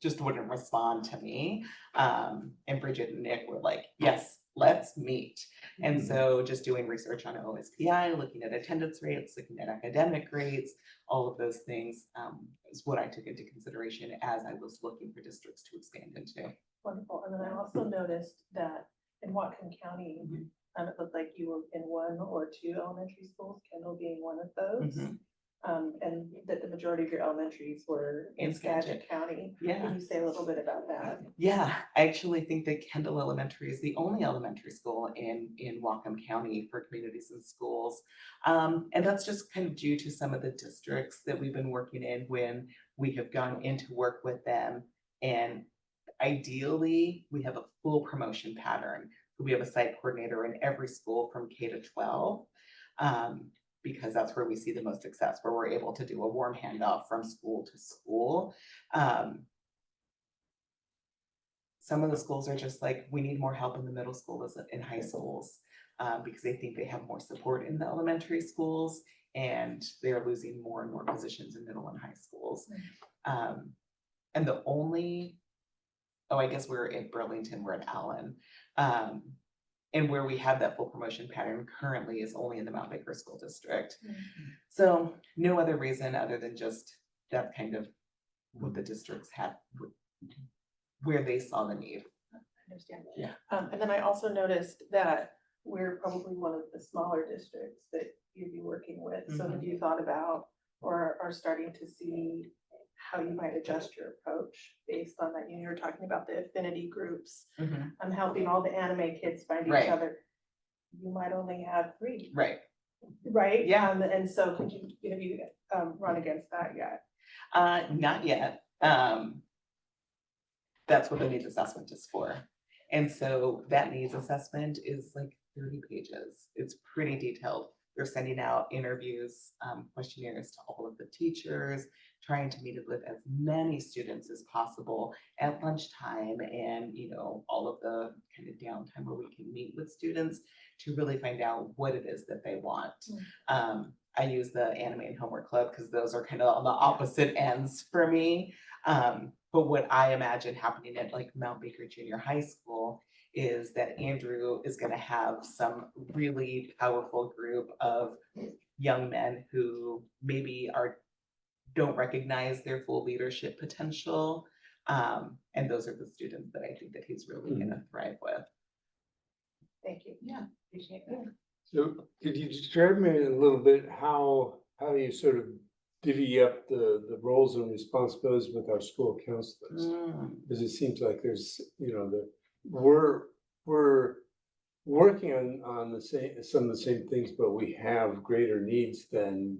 just wouldn't respond to me. And Bridget and Nick were like, yes, let's meet. And so just doing research on OSPI, looking at attendance rates, looking at academic rates, all of those things is what I took into consideration as I was looking for districts to expand into. Wonderful. And then I also noticed that in Whatcom County, it looked like you were in 1 or 2 elementary schools, Kendall being one of those. Mhm. And that the majority of your elementaries were in In Skagit. Skagit County. Yeah. Can you say a little bit about that? Yeah, I actually think that Kendall Elementary is the only elementary school in Whatcom County for communities and schools. And that's just kind of due to some of the districts that we've been working in when we have gone into work with them. And ideally, we have a full promotion pattern. We have a site coordinator in every school from K to 12. Because that's where we see the most success, where we're able to do a warm handoff from school to school. Some of the schools are just like, we need more help in the middle school as in high schools, because they think they have more support in the elementary schools, and they're losing more and more positions in middle and high schools. And the only, I guess we're in Burlington, we're in Allen. And where we have that full promotion pattern currently is only in the Mount Baker School District. So no other reason other than just that kind of what the districts had, where they saw the need. I understand. Yeah. And then I also noticed that we're probably one of the smaller districts that you'd be working with. So have you thought about or are starting to see how you might adjust your approach based on that? You were talking about the affinity groups and helping all the anime kids find each Right. other. You might only have 3. Right. Right? Yeah. And so have you run against that yet? Not yet. That's what the needs assessment is for. And so that needs assessment is like 30 pages. It's pretty detailed. They're sending out interviews, questionnaires to all of the teachers, trying to meet with as many students as possible at lunchtime and, all of the kind of downtime where we can meet with students to really find out what it is that they want. I use the anime and homework club because those are kind of on the opposite ends for me. But what I imagine happening at like Mount Baker Junior High School is that Andrew is going to have some really powerful group of young men who maybe don't recognize their full leadership potential. And those are the students that I think that he's really going to thrive with. Thank you. Yeah, appreciate that. So could you describe me a little bit how you sort of divvy up the roles and responsibilities with our school counselors? Because it seems like there's, we're working on some of the same things, but we have greater needs than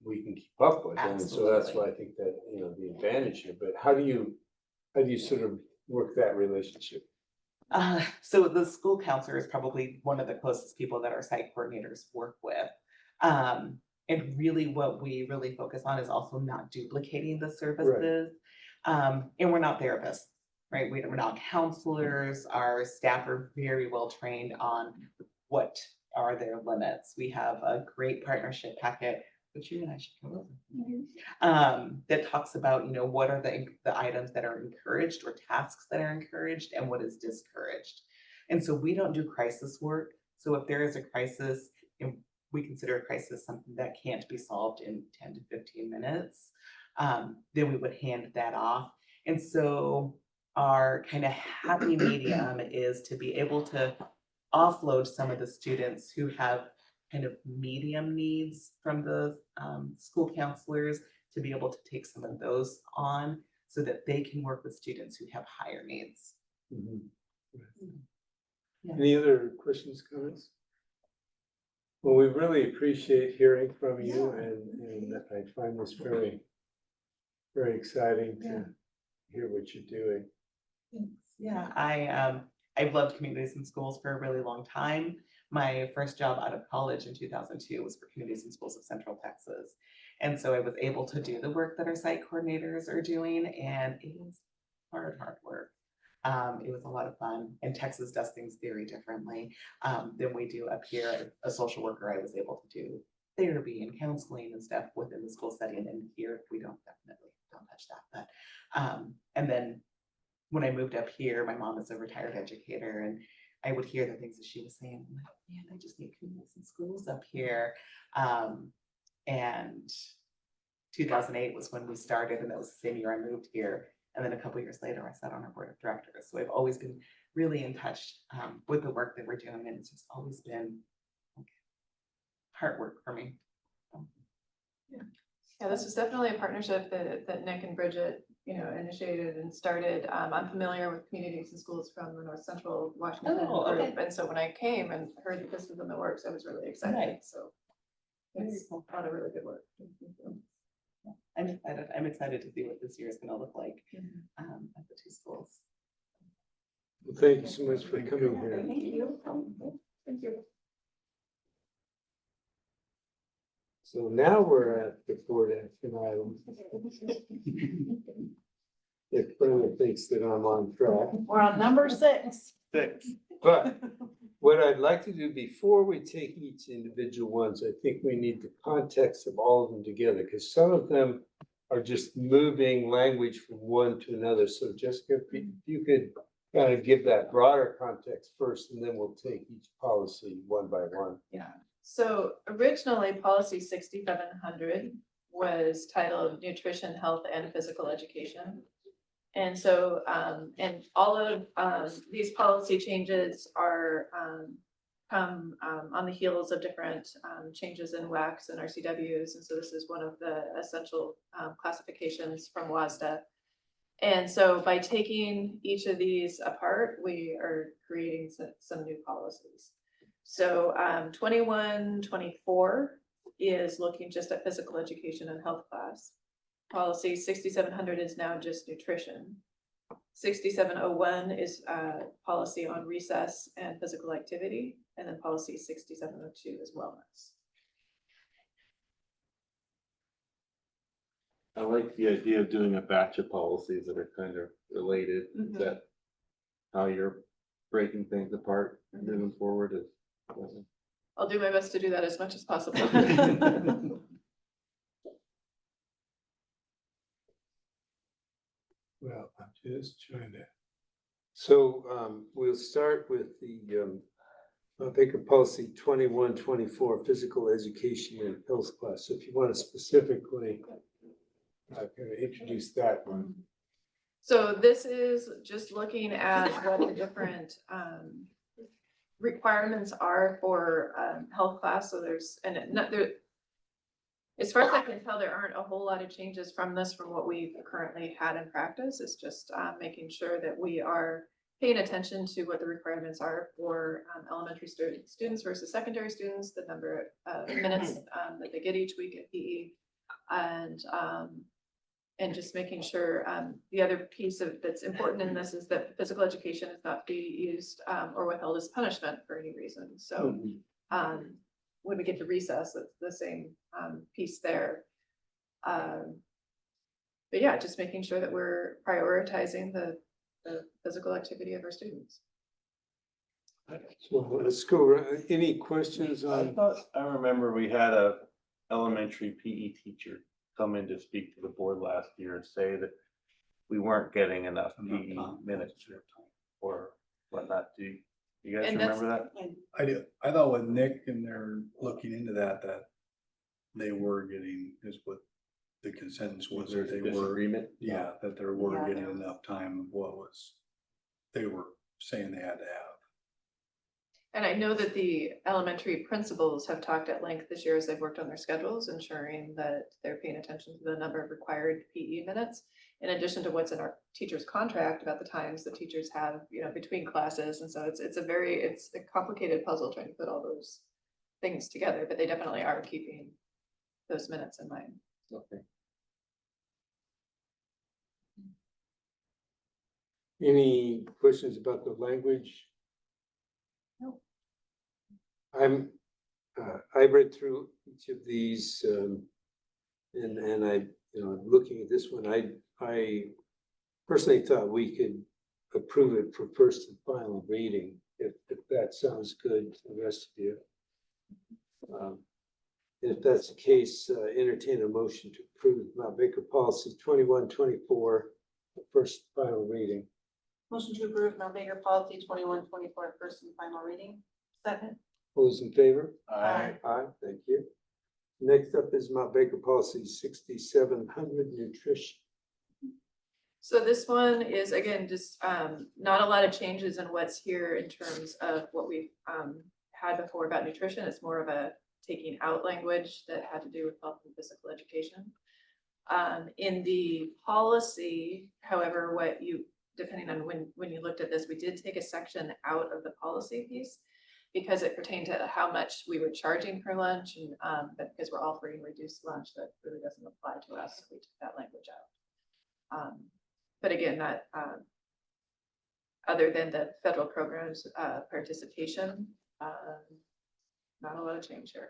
we can keep up with. And so that's why I think that, the advantage here, but how do you sort of work that relationship? So the school counselor is probably one of the closest people that our site coordinators work with. And really what we really focus on is also not duplicating the services. And we're not therapists, right? We're not counselors. Our staff are very well trained on what are their limits. We have a great partnership packet, which you and I should come over, that talks about, what are the items that are encouraged or tasks that are encouraged and what is discouraged. And so we don't do crisis work. So if there is a crisis, and we consider a crisis something that can't be solved in 10 to 15 minutes, then we would hand that off. And so our kind of happy medium is to be able to offload some of the students who have kind of medium needs from the school counselors to be able to take some of those on so that they can work with students who have higher needs. Yeah. Any other questions, comments? Well, we really appreciate hearing from you, and I find this very, very exciting to hear what you're doing. Thanks. Yeah, I've loved communities and schools for a really long time. My first job out of college in 2002 was for Communities and Schools of Central Texas. And so I was able to do the work that our site coordinators are doing, and it was hard work. It was a lot of fun, and Texas does things very differently than we do up here. A social worker, I was able to do therapy and counseling and stuff within the school setting, and here we don't touch that. But and then when I moved up here, my mom is a retired educator, and I would hear the things that she was saying. I'm like, man, I just need communities and schools up here. And 2008 was when we started, and that was the same year I moved here. And then a couple years later, I sat on our board of directors. So I've always been really in touch with the work that we're doing, and it's just always been hard work for me. Yeah, this is definitely a partnership that Nick and Bridget, initiated and started. I'm familiar with communities and schools from the North Central Washington Oh, okay. group. And so when I came and heard that this was in the works, I was really excited. Nice. So it's a lot of really good work. I'm excited. I'm excited to see what this year is going to look like at the two schools. Well, thank you so much for coming here. Thank you. Thank you. So now we're at the board action items. If Brenda thinks that I'm on track. We're on number 6. But what I'd like to do before we take each individual ones, I think we need the context of all of them together, because some of them are just moving language from one to another. So Jessica, if you could kind of give that broader context first, and then we'll take each policy one by one. Yeah, so originally policy 6700 was titled Nutrition, Health, and Physical Education. And so, and all of these policy changes are come on the heels of different changes in WACs and RCWs. And so this is one of the essential classifications from WASDA. And so by taking each of these apart, we are creating some new policies. So 2124 is looking just at physical education and health class. Policy 6700 is now just nutrition. 6701 is policy on recess and physical activity. And then policy 6702 is wellness. I like the idea of doing a batch of policies that are kind of related. Is that how you're breaking things apart and moving forward? I'll do my best to do that as much as possible. Well, I'm just trying to. So we'll start with the Baker Policy 2124, Physical Education and Health Class. So if you want to specifically kind of introduce that one. So this is just looking at what the different requirements are for health class. So there's, as far as I can tell, there aren't a whole lot of changes from this from what we've currently had in practice. It's just making sure that we are paying attention to what the requirements are for elementary students versus secondary students, the number of minutes that they get each week at PE, and just making sure the other piece of that's important in this is that physical education is not to be used or withheld as punishment for any reason. So when we get to recess, it's the same piece there. But yeah, just making sure that we're prioritizing the physical activity of our students. So let's go around. Any questions on? I remember we had a elementary PE teacher come in to speak to the board last year and say that we weren't getting enough PE minutes or whatnot. Do you guys And remember that? I do. I thought with Nick and they're looking into that they were getting, is what the consensus was, that they were, Disagreement? yeah, that they were Yeah, getting there was. enough time of what was, they were saying they had to have. And I know that the elementary principals have talked at length this year as they've worked on their schedules, ensuring that they're paying attention to the number of required PE minutes, in addition to what's in our teacher's contract about the times the teachers have, between classes. And so it's a complicated puzzle trying to put all those things together, but they definitely are keeping those minutes in mind. Okay. Any questions about the language? No. I read through each of these, and I, looking at this one, I personally thought we could approve it for first and final reading, if that sounds good to the rest of you. If that's the case, entertain a motion to approve Mount Baker Policy 2124, first and final reading. Motion to approve Mount Baker Policy 2124, first and final reading. Second. All those in favor? Aye. Aye, thank you. Next up is Mount Baker Policy 6700, Nutrition. So this one is, again, just not a lot of changes in what's here in terms of what we've had before about nutrition. It's more of a taking out language that had to do with health and physical education. In the policy, however, depending on when you looked at this, we did take a section out of the policy piece because it pertained to how much we were charging per lunch, and but because we're offering reduced lunch, that really doesn't apply to us, so we took that language out. But again, that other than the federal programs participation, not a lot of change here.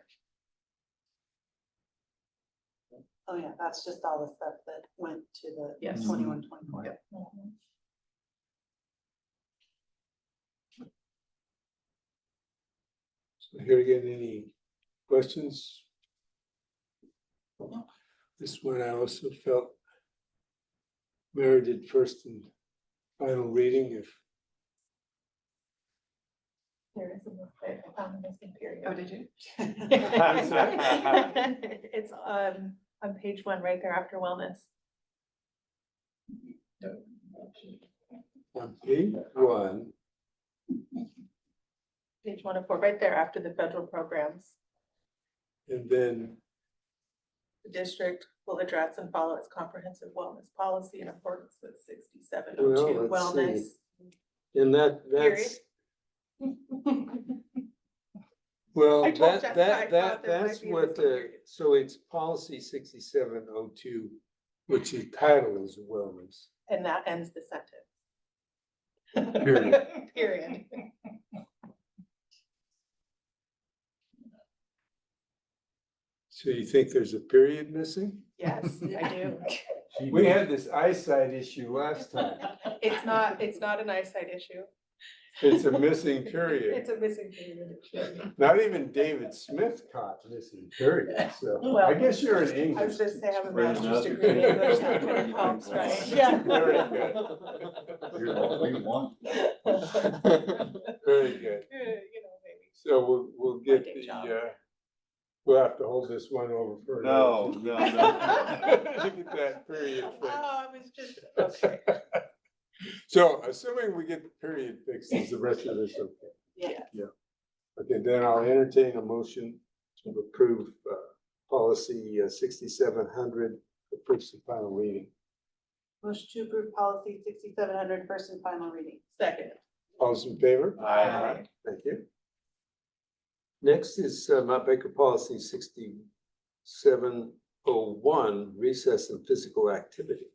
Oh, yeah, that's just all the stuff that went to the Yes. 21-24. Yep. So here again, any questions? This one I also felt merited first and final reading if. There is a mistake. I found a missing period. Oh, did you? It's on page 1, right there after wellness. On page 1, Page 1 of 4, right there after the federal programs. and then, The district will address and follow its comprehensive wellness policy in accordance with 6702 Well, let's wellness. see. and that's, well, I told Jessica I thought there that's might be a what, missing period. so it's policy 6702, which the title is wellness. And that ends the sentence. Period. Period. So you think there's a period missing? Yes, I do. We had this eyesight issue last time. It's not an eyesight issue. It's a missing period. It's a missing period. Not even David Smith caught missing period, so I Well, guess you're an I English. was just say I have a Bring master's it up. degree in English, that kind of helps, right? Yeah. Very good. Here's what we want. Very good. You know, maybe. So we'll get day the, job. we'll have to hold this one over for. No, another- no, Get that period Oh, fixed. I was just, okay. So assuming we get the period fixed, is the rest of this okay? Yeah. Okay, then I'll entertain a motion to approve policy 6700, the first and final reading. Motion to approve policy 6700, first and final reading. Second. All those in favor? Aye. Thank you. Next is Mount Baker policy 6701, recess and physical activity.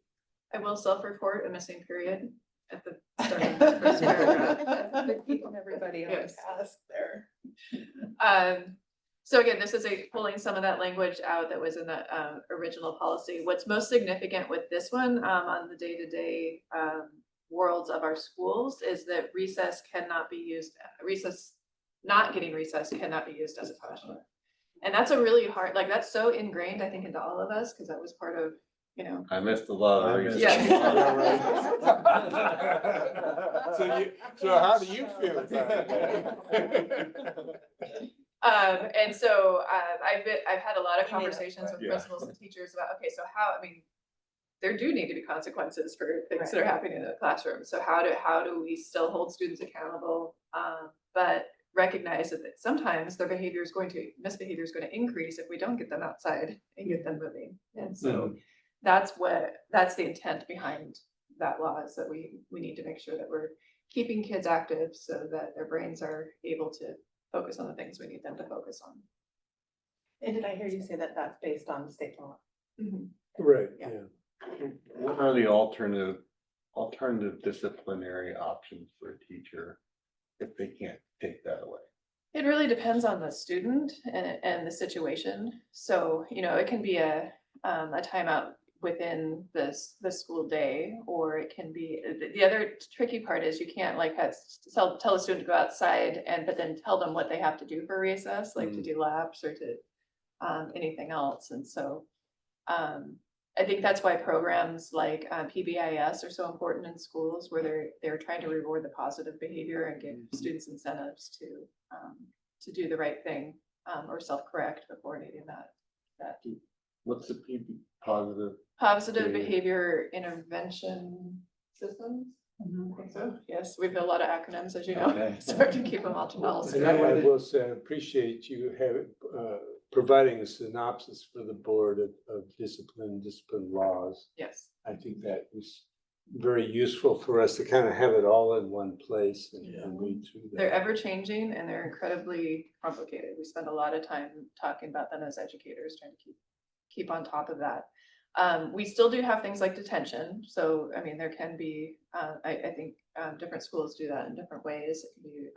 I will self-report a missing period at the start of the first paragraph. Keeping everybody on Yes. task there. So again, this is pulling some of that language out that was in the original policy. What's most significant with this one on the day-to-day worlds of our schools is that recess cannot be used, not getting recess cannot be used as a punishment. And that's a really hard, like, that's so ingrained, I think, into all of us, because that was part of, you know. I missed a lot of reasons. So how do you feel about it? And so I've had a lot of conversations with Yeah. principals and teachers about, okay, so how, I mean, there do need to be consequences for things that are happening in the classroom. So how do we still hold students accountable? But recognize that sometimes their misbehavior is going to increase if we don't get them outside and get them moving. And so that's the intent behind that law, is that we need to make sure that we're keeping kids active so that their brains are able to focus on the things we need them to focus on. And did I hear you say that that's based on state law? Right, Yeah. yeah. What are the alternative disciplinary options for a teacher if they can't take that away? It really depends on the student and the situation. So, you know, it can be a timeout within the school day, or it can be, the other tricky part is you can't like tell a student to go outside but then tell them what they have to do for recess, like to do laps or to anything else. And so I think that's why programs like PBIS are so important in schools, where they're trying to reward the positive behavior and give students incentives to do the right thing or self-correct before needing that What's the positive? Positive Behavior. behavior intervention systems. Mhm. I think so. Yes, we've a lot of acronyms, as you know. Okay. It's hard to keep them all to all. And I will say, I appreciate you providing a synopsis for the Board of Discipline laws. Yes. I think that was very useful for us to kind of have it all in one place and read through They're that. ever changing and they're incredibly complicated. We spend a lot of time talking about them as educators, trying to keep on top of that. We still do have things like detention. So, I mean, there can be, I think different schools do that in different ways. It can be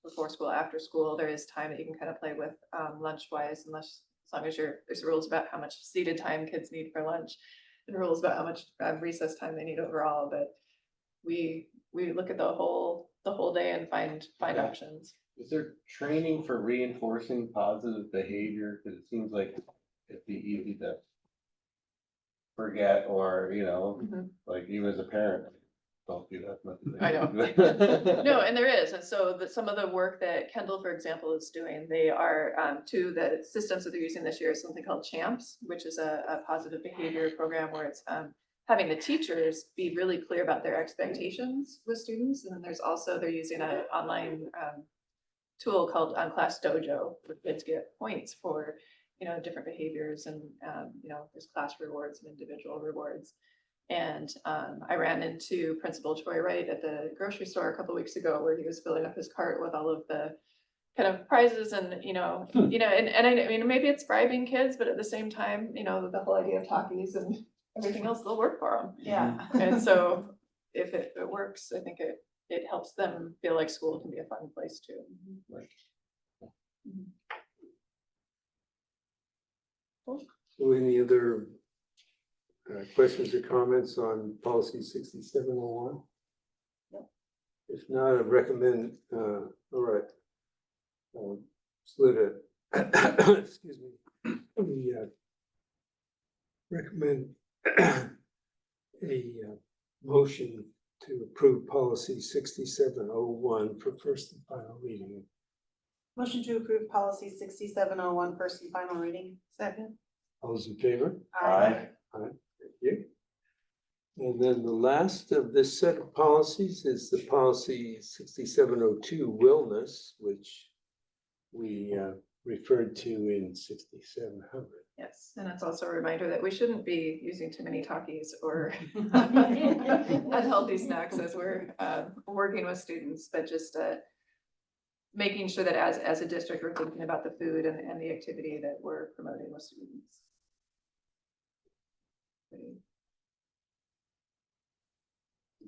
before school, after school. There is time that you can kind of play with lunch-wise, unless as long as there's rules about how much seated time kids need for lunch and rules about how much recess time they need overall. But we look at the whole day and find Okay. options. Is there training for reinforcing positive behavior? Because it seems like it'd be easy to forget or, Mhm. like even as a parent, don't do that much. I know. No, and there is. And so some of the work that Kendall, for example, is doing, they are the systems that they're using this year is something called CHAMPS, which is a positive behavior program where it's having the teachers be really clear about their expectations with students. And then they're using an online tool called Class Dojo, where kids get points for, different behaviors and, there's class rewards and individual rewards. And I ran into Principal Troy Wright at the grocery store a couple of weeks ago where he was filling up his cart with all of the kind of prizes and, and I mean, maybe it's bribing kids, but at the same time, the whole idea of Takis and everything else, they'll work for them. Yeah. And so if it works, I think it helps them feel like school can be a fun place too. Right. So any other questions or comments on policy 6701? If not, I recommend, all right. Split it. Excuse me. We recommend a motion to approve policy 6701 for first and final reading. Motion to approve policy 6701 first and final reading. Second. All those in favor? Aye. Thank you. And then the last of this set of policies is the policy 6702 wellness, which we referred to in 6700. Yes, and it's also a reminder that we shouldn't be using too many Takis or unhealthy snacks as we're working with students, but just making sure that as a district, we're thinking about the food and the activity that we're promoting with students.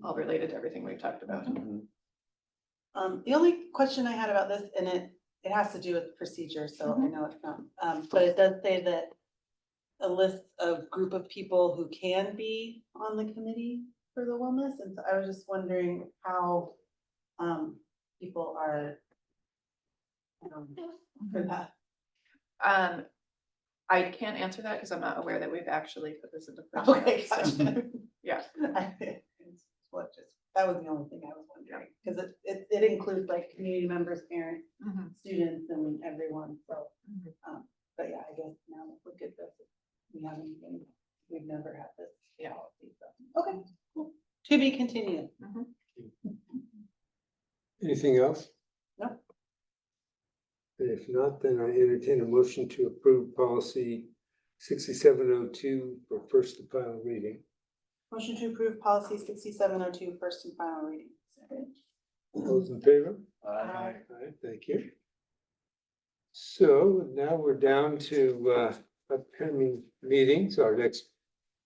All related to everything we've talked about. The only question I had about this, and it has to do with procedure, so I know it's not, but it does say that a list of group of people who can be on the committee for the wellness, and so I was just wondering how people are for that. I can't answer that because I'm not aware that we've actually put this into. Okay, process, so, gotcha. yeah. That was the only thing I was wondering, because it includes like community members, parents, students, and everyone, so. But yeah, I guess now we're good with it. We haven't even, we've never had this. Yeah. policy, so. Okay, cool. To be continued. Anything else? No. If not, then I entertain a motion to approve policy 6702 for first and final reading. Motion to approve policy 6702 first and final reading. All those in favor? Aye. Aye, thank you. So now we're down to upcoming meetings. Our next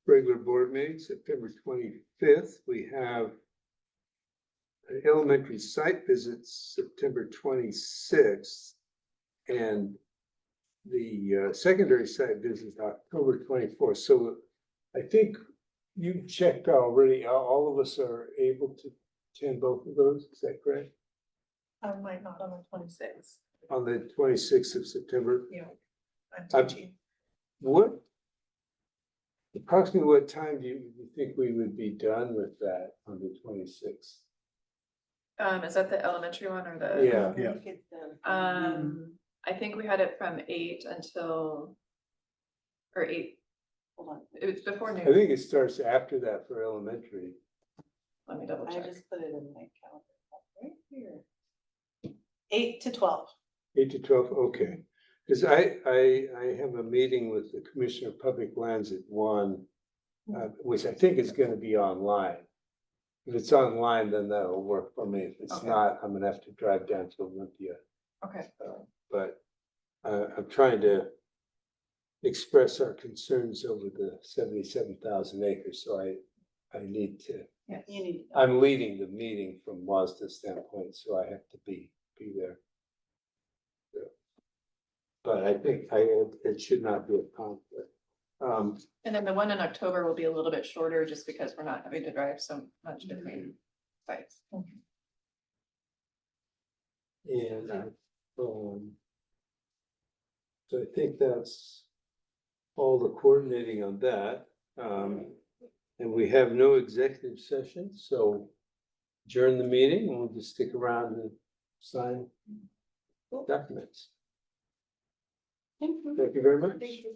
regular board meeting, September 25th. We have an elementary site visit, September 26th. And the secondary site visit, October 24th. So I think you checked already, all of us are able to attend both of those, is that correct? I might not on the 26th. On the 26th of September? Yeah. I'm teaching. Approximately what time do you think we would be done with that on the 26th? Is that the elementary one or the? Yeah. Yeah. I think we had it from 8 until, or 8 Hold on, It's before I noon. think it starts after that for elementary. Let me double I check. just put it in my calendar, right here. 8 to 12. 8 to 12, okay. Because I have a meeting with the Commissioner of Public Lands at 1, which I think is gonna be online. If it's online, then that'll work for me. If it's Okay. not, I'm gonna have to drive down to Olympia. Okay, But I'm trying to express our concerns over the 77,000 acres, so I need to, You need. I'm leading the meeting from WASDA standpoint, so I have to be there. So, but I think it should not be a conflict. and then the one in October will be a little bit shorter just because we're not having to drive so much between sites. And so I think that's all the coordinating on that. And we have no executive session, so adjourn the meeting and we'll just stick around and sign documents. Thank you. Thank you very much. Thank you.